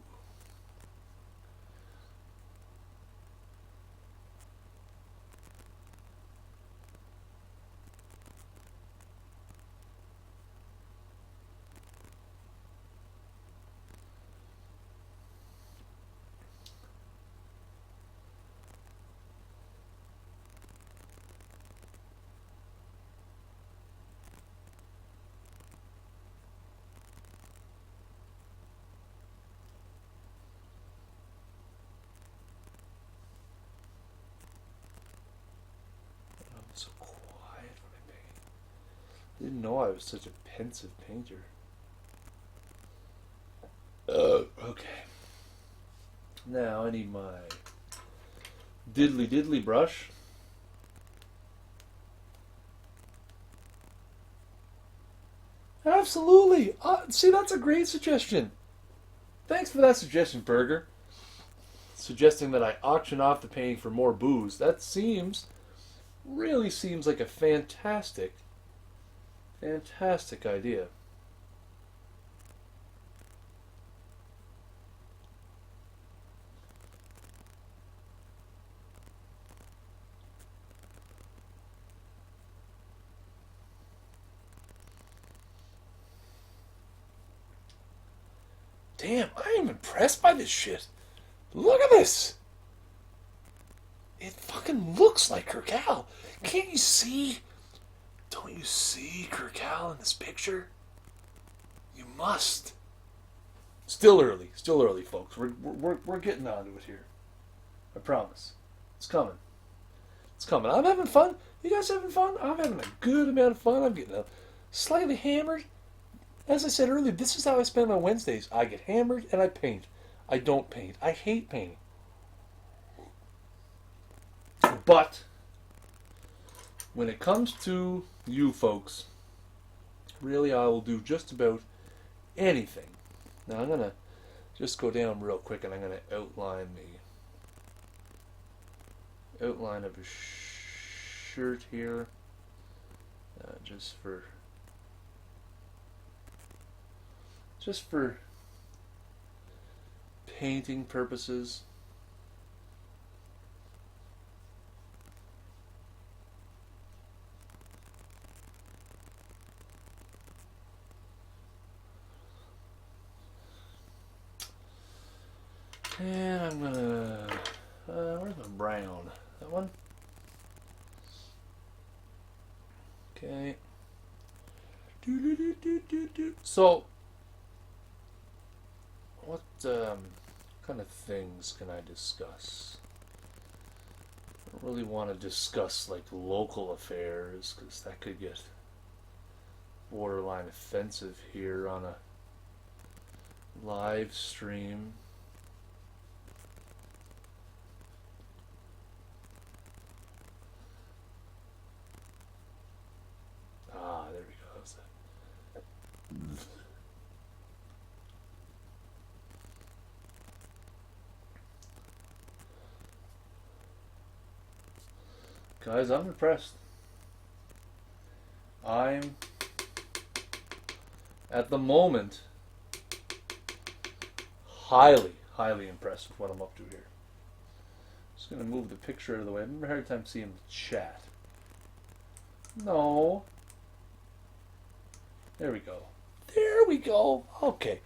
So quiet when I paint. I didn't know I was such a pensive painter. Okay. Now I need my diddly brush. Absolutely. See, that's a great suggestion. Thanks for that suggestion, Burger. Suggesting that I auction off the painting for more booze. That really seems like a fantastic idea. Damn, I am impressed by this shit. Look at this. It fucking looks like Kirkal. Can't you see? Don't you see Kirkal in this picture? You must. Still early, folks. We're getting onto it here. I promise. It's coming. It's coming. I'm having fun. You guys having fun? I'm having a good amount of fun. I'm getting slightly hammered. As I said earlier, this is how I spend my Wednesdays. I get hammered and I paint. I don't paint. I hate painting. But when it comes to you folks, really I will do just about anything. Now I'm going to just go down real quick and I'm going to outline the outline of a shirt here. Just for painting purposes. And I'm gonna, where's my brown? That one? Okay. So, what kind of things can I discuss? I don't really want to discuss like local affairs because that could get borderline offensive here on a live stream. There we go. How's that? Guys, I'm impressed. I'm, at the moment, highly impressed with what I'm up to here. Just going to move the picture out of the way. I'm having a hard time seeing the chat. No. There we go. There we go. Okay.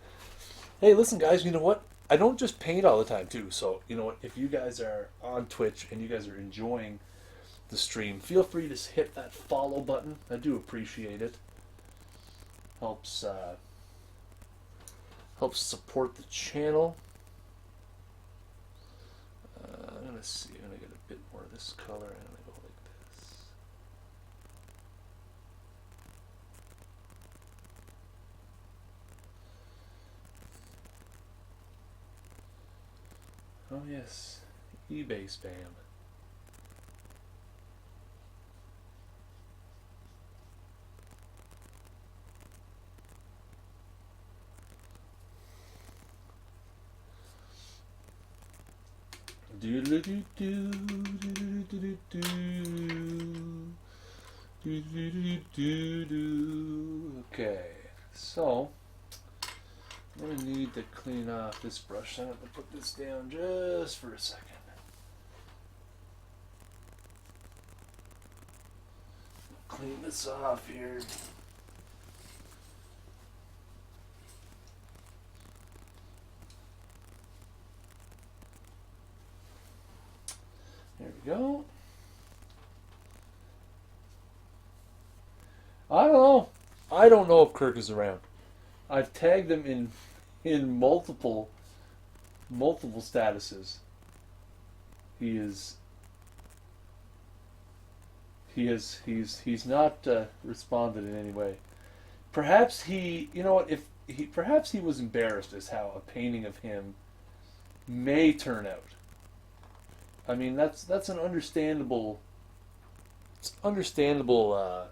Hey, listen, guys, you know what? I don't just paint all the time, too. So, you know what? If you guys are on Twitch and you guys are enjoying the stream, feel free to hit that follow button. I do appreciate it. Helps support the channel. I'm gonna see. I'm gonna get a bit more of this color. I'm gonna go like this. Oh yes, eBay spam. Okay, so I'm going to need to clean off this brush. So I'm going to put this down just for a second. Clean this off here. There we go. I don't know. I don't know if Kirk is around. I've tagged him in multiple statuses. He's not responded in any way. Perhaps he, you know what? Perhaps he was embarrassed as how a painting of him may turn out. I mean, that's an understandable. It's understandable.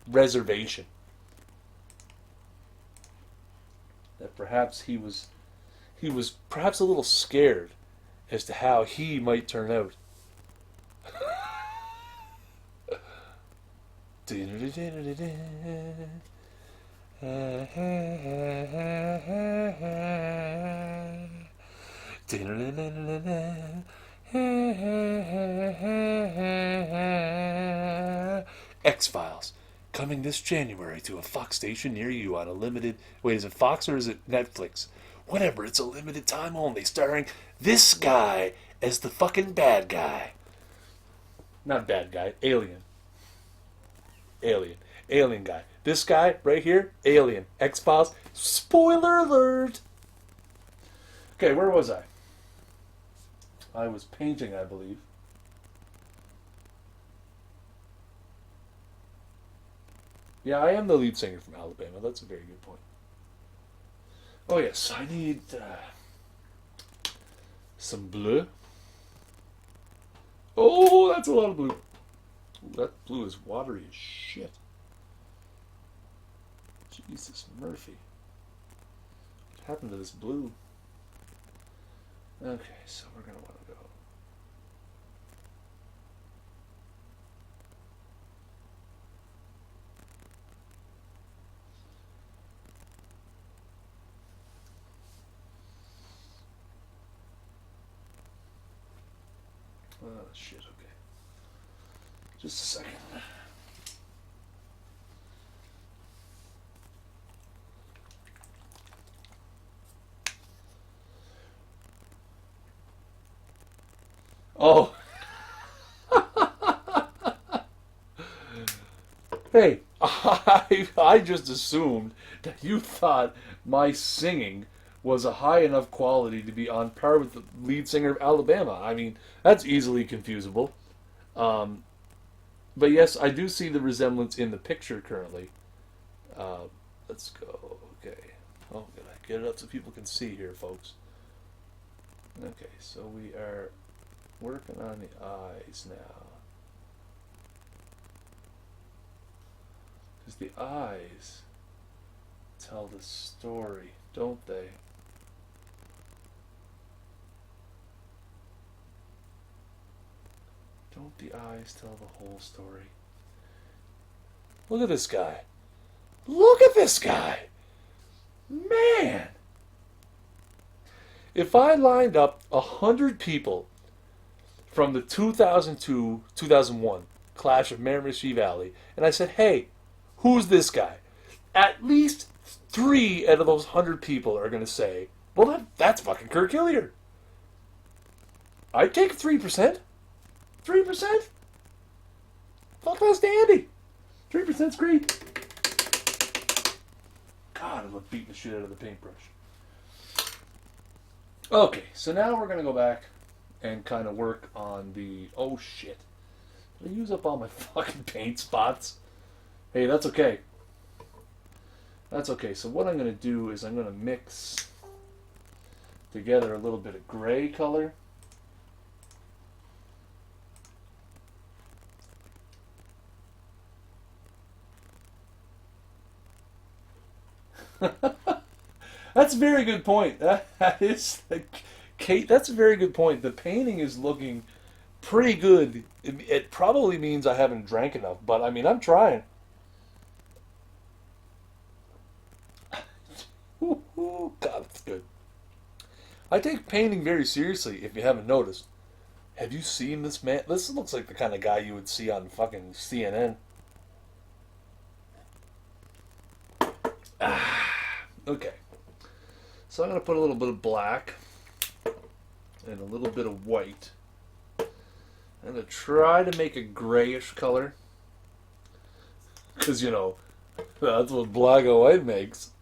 Reservation. That perhaps he was perhaps a little scared as to how he might turn out. X-Files, coming this January to a Fox station near you on a limited... Wait, is it Fox or is it Netflix? Whatever, it's a limited time only, starring this guy as the fucking bad guy. Not bad guy, alien. Alien guy. This guy right here, alien. X-Files, spoiler alert! Okay, where was I? I was painting, I believe. Yeah, I am the lead singer from Alabama. That's a very good point. Oh, yes, I need some blue. Oh, that's a lot of blue. Ooh, that blue is watery as shit. Jesus, Murphy. What happened to this blue? Okay, so we're going to want to go. Oh, shit, okay. Just a second. Oh. Hey, I just assumed that you thought my singing was a high enough quality to be on par with the lead singer of Alabama. I mean, that's easily confusable. But yes, I do see the resemblance in the picture currently. Let's go. Okay. Oh, did I get it up so people can see here, folks? Okay, so we are working on the eyes now. Because the eyes tell the story, don't they? Don't the eyes tell the whole story? Look at this guy. Look at this guy! Man! If I lined up 100 people from the 2002-2001 Clash of Miramichi Valley, and I said, hey, who's this guy? At least 3 out of those 100 people are going to say, well, that's fucking Kirk Hilliard. I'd take 3%. 3%? Fuck, that's dandy. 3%'s great. God, I love beating the shit out of the paintbrush. Okay, so now we're going to go back and kind of work on the... Oh, shit. Did I use up all my fucking paint spots? Hey, that's okay. That's okay. So what I'm going to do is I'm going to mix together a little bit of gray color. That's a very good point. That is, Kate, that's a very good point. The painting is looking pretty good. It probably means I haven't drank enough, but I mean, I'm trying. God, that's good. I take painting very seriously, if you haven't noticed. Have you seen this man? This looks like the kind of guy you would see on fucking CNN. Okay. So I'm going to put a little bit of black and a little bit of white. I'm going to try to make a grayish color. Because, you know, that's what black and white makes.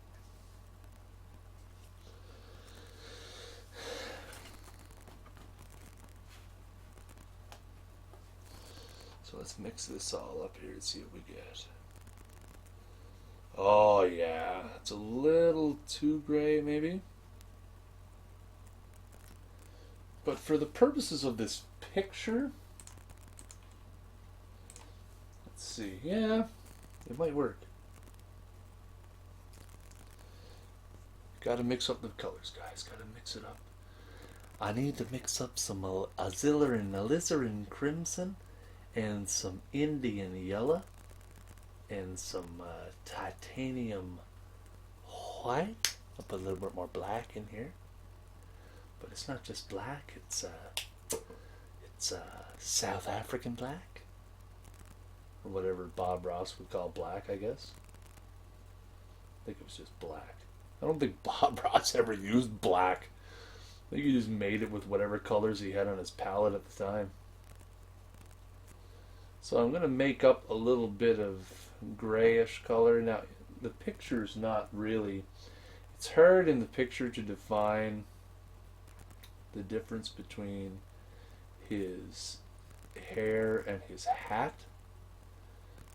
So let's mix this all up here and see what we get. Oh, yeah. It's a little too gray, maybe. But for the purposes of this picture, let's see. Yeah, it might work. Gotta mix up the colors, guys. Gotta mix it up. I need to mix up some alizarin crimson and some Indian yellow and some titanium white. I'll put a little bit more black in here. But it's not just black, it's South African black. Or whatever Bob Ross would call black, I guess. I think it was just black. I don't think Bob Ross ever used black. I think he just made it with whatever colors he had on his palette at the time. So I'm going to make up a little bit of grayish color. Now, the picture's not really... It's hard in the picture to define the difference between his hair and his hat.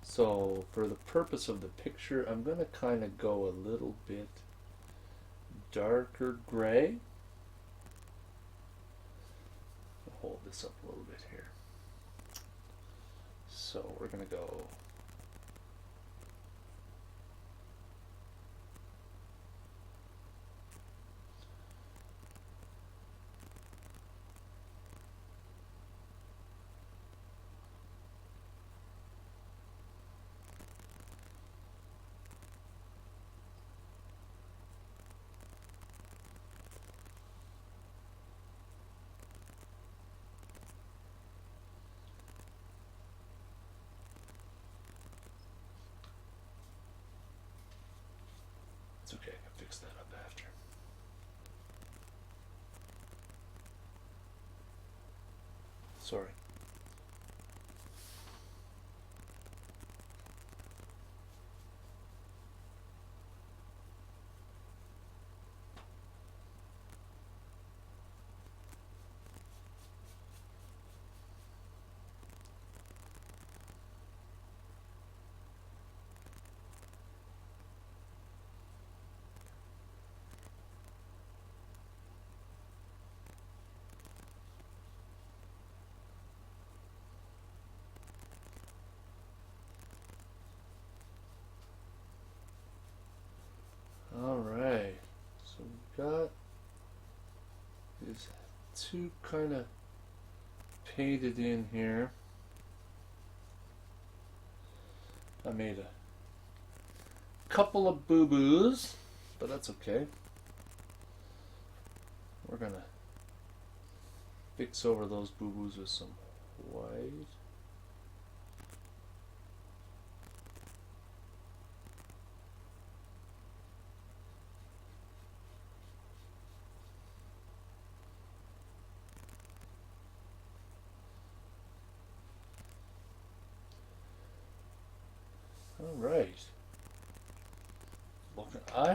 So for the purpose of the picture, I'm going to kind of go a little bit darker gray. I'll hold this up a little bit here. So we're going to go It's okay, I can fix that up after. Sorry. Alright, so we've got these two kind of painted in here. I made a couple of boo-boos, but that's okay. We're gonna fix over those boo-boos with some white. All right. Look, I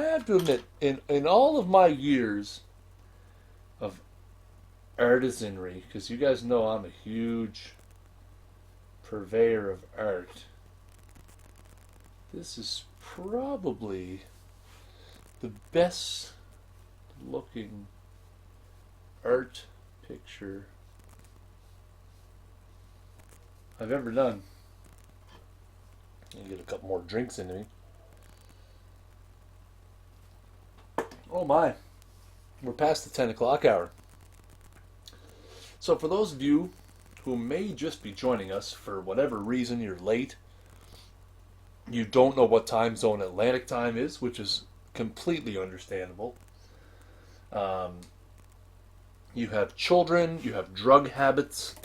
have to admit, in all of my years of artisanry, because you guys know I'm a huge purveyor of art, this is probably the best looking art picture I've ever done. Get a couple more drinks into me. Oh my, we're past the 10 o'clock hour. So for those of you who may just be joining us for whatever reason you're late, you don't know what time zone Atlantic time is, which is completely understandable. You have children, you have drug habits.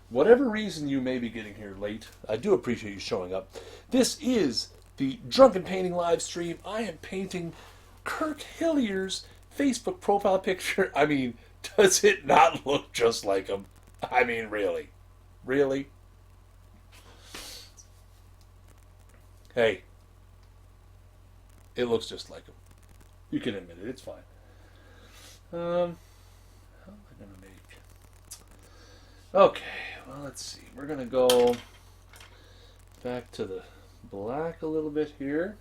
Whatever reason you may be getting here late, I do appreciate you showing up. This is the Drunken Painting live stream. I am painting Kirk Hillier's Facebook profile picture. I mean, does it not look just like him? I mean, really? Really? Hey, it looks just like him. You can admit it. It's fine. How am I going to make... Okay, well, let's see. We're going to go back to the black a little bit here.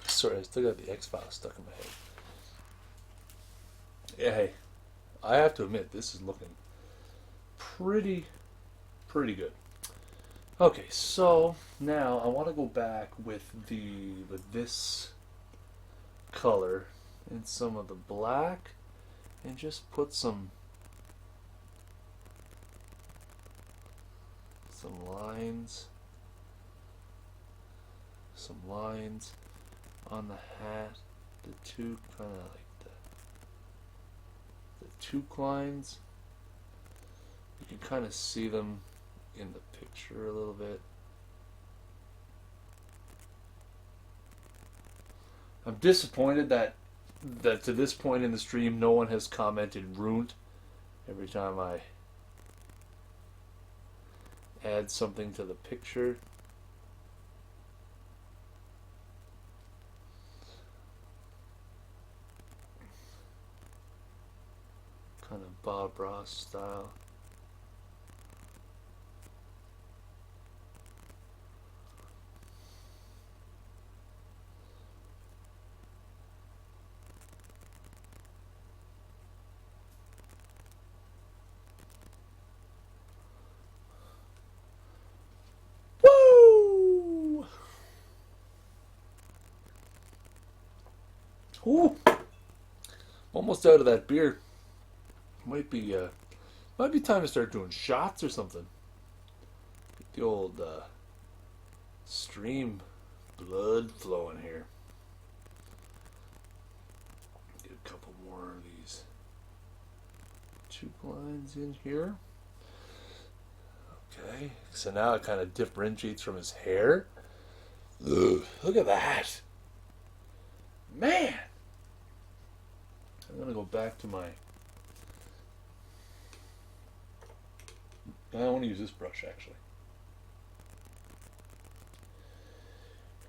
Sorry, I still got the X-Files stuck in my head. Yeah, hey, I have to admit, this is looking pretty good. Okay, so now I want to go back with this color and some of the black and just put some lines on the hat, the two kind of like the toque lines. You can kind of see them in the picture a little bit. I'm disappointed that to this point in the stream no one has commented ruined every time I add something to the picture. Kind of Bob Ross style. Woo! Ooh! Almost out of that beer. Might be time to start doing shots or something. Get the old stream blood flowing here. Get a couple more of these toque lines in here. Okay, so now it kind of differentiates from his hair. Ugh, look at that. Man! I'm going to go back to my... I want to use this brush actually.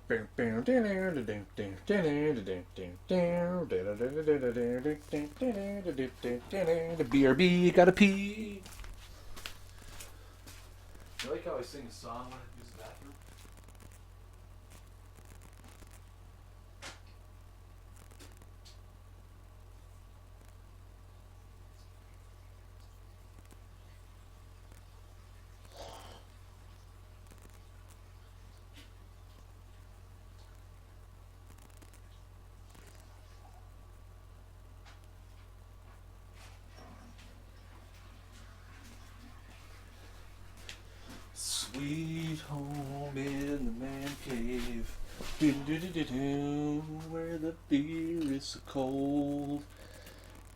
The BRB, gotta pee. You like how I sing a song when I use the bathroom? Sweet home in the man cave, do-do-do-do-do, where the beer is so cold.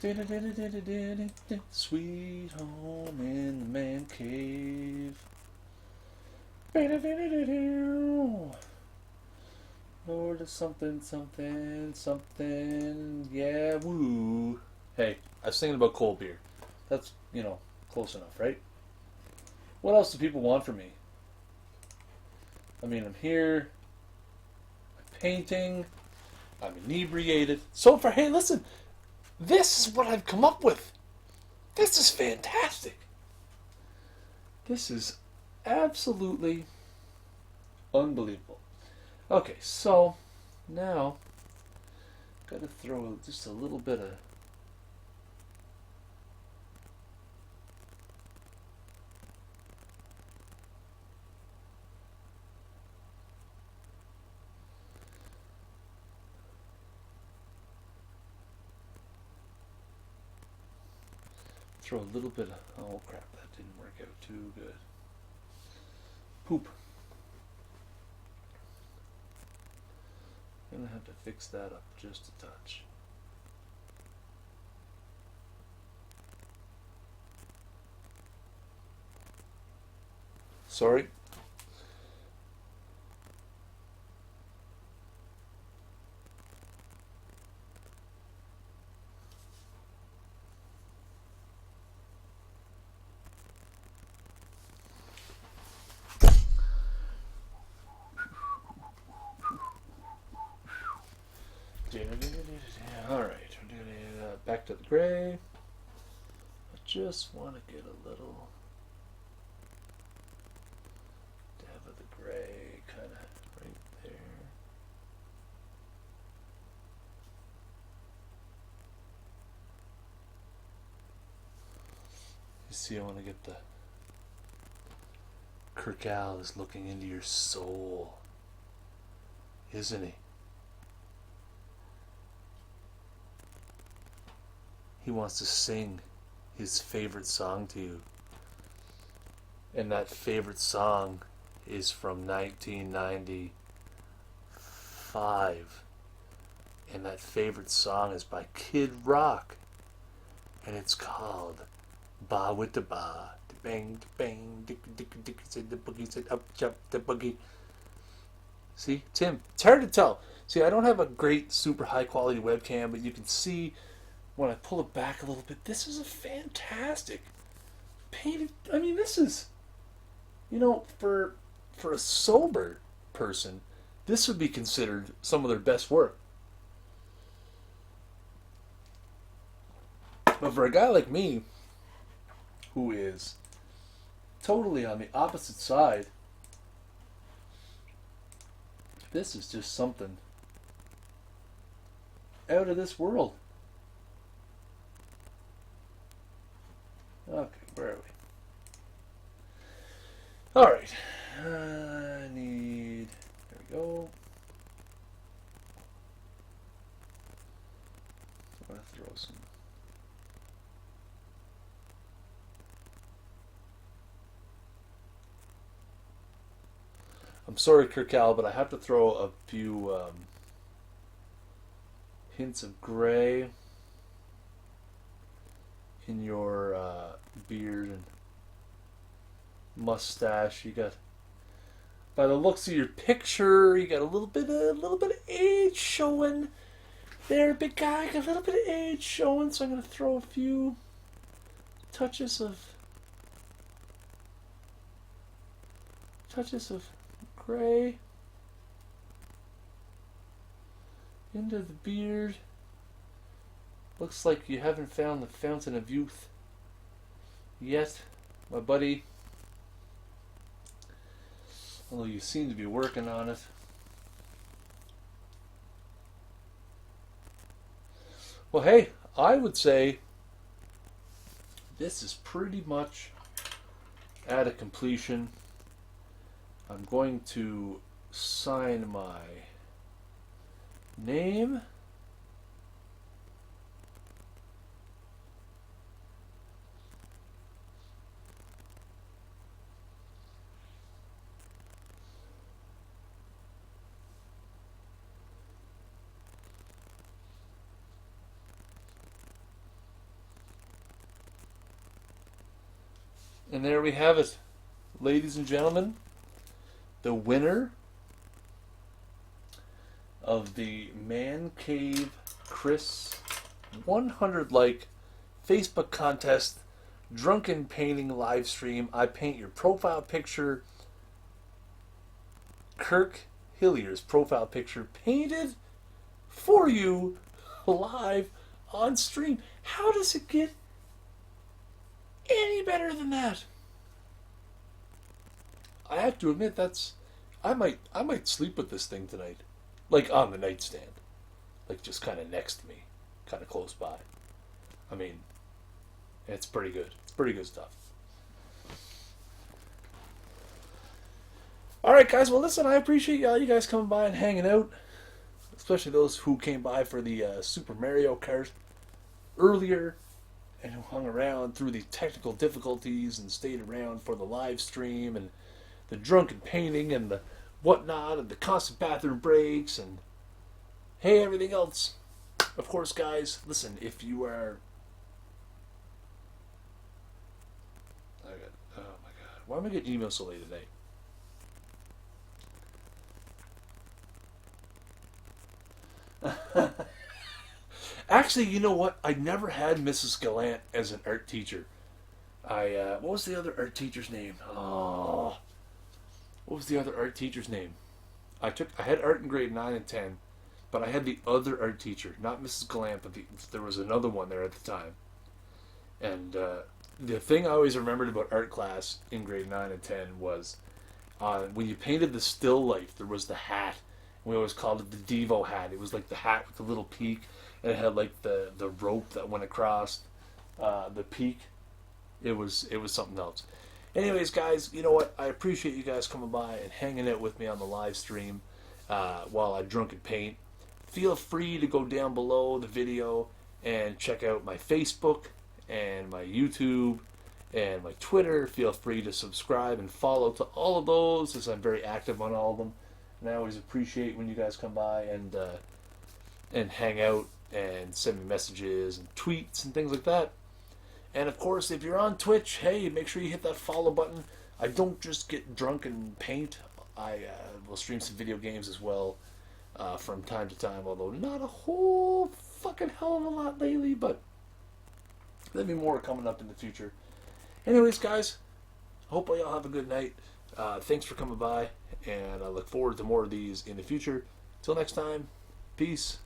Do-do-do-do-do-do-do, sweet home in the man cave. Do-do-do-do-do-do. Lord of something, something, something, yeah, woo. Hey, I was thinking about cold beer. That's, close enough, right? What else do people want from me? I mean, I'm here, I'm painting, I'm inebriated. So far, hey, listen, this is what I've come up with. This is fantastic. This is absolutely unbelievable. Okay, so now got to throw just a little bit of oh crap, that didn't work out too good. Poop. I'm gonna have to fix that up just a touch. Sorry. Alright, we're doing back to the gray. I just want to get a little dab of the gray kind of right there. You see, I want to get the Kirkal is looking into your soul, isn't he? He wants to sing his favorite song to you. And that favorite song is from 1995. And that favorite song is by Kid Rock. And it's called Ba with the Ba. Da bang, da bang, dick, dick, dick, said the boogie, said up, jump, the boogie. See, Tim, it's hard to tell. See, I don't have a great, super high quality webcam, but you can see when I pull it back a little bit, this is a fantastic painted. I mean, this is, for a sober person, this would be considered some of their best work. But for a guy like me, who is totally on the opposite side, this is just something out of this world. Okay, where are we? Alright. I need... There we go. I'm going to throw some... I'm sorry, Kirkal, but I have to throw a few hints of gray in your beard and mustache. You got, by the looks of your picture, you got a little bit of age showing there, big guy. Got a little bit of age showing, so I'm gonna throw a few touches of gray into the beard. Looks like you haven't found the fountain of youth yet, my buddy. Although you seem to be working on it. Well, hey, I would say this is pretty much at a completion. I'm going to sign my name. And there we have it, ladies and gentlemen. The winner of the Man Cave Chris 100 like Facebook contest, drunken painting live stream. I paint your profile picture. Kirk Hillier's profile picture painted for you live on stream. How does it get any better than that? I have to admit I might sleep with this thing tonight. Like on the nightstand. Like just kind of next to me. Kind of close by. I mean, it's pretty good. It's pretty good stuff. Alright guys, well listen, I appreciate you guys coming by and hanging out. Especially those who came by for the Super Mario Kart earlier and who hung around through the technical difficulties and stayed around for the live stream and the drunken painting and the whatnot and the constant bathroom breaks and hey, everything else. Of course, guys, listen, if you are... oh my god, why am I getting emails so late today? Actually, you know what? I never had Mrs. Gallant as an art teacher. What was the other art teacher's name? Oh, what was the other art teacher's name? I had art in grade 9 and 10, but I had the other art teacher, not Mrs. Gallant, but there was another one there at the time. And the thing I always remembered about art class in grade 9 and 10 was when you painted the still life, there was the hat. We always called it the Devo hat. It was like the hat with the little peak, and it had like the rope that went across the peak. It was something else. Anyways, guys, you know what? I appreciate you guys coming by and hanging out with me on the live stream while I drunken paint. Feel free to go down below the video and check out my Facebook and my YouTube and my Twitter. Feel free to subscribe and follow to all of those, as I'm very active on all of them. And I always appreciate when you guys come by and hang out and send me messages and tweets and things like that. And of course, if you're on Twitch, hey, make sure you hit that follow button. I don't just get drunk and paint. I will stream some video games as well from time to time, although not a whole fucking hell of a lot lately, but there'll be more coming up in the future. Anyways, guys, hope you all have a good night. Thanks for coming by, and I look forward to more of these in the future. Till next time, peace.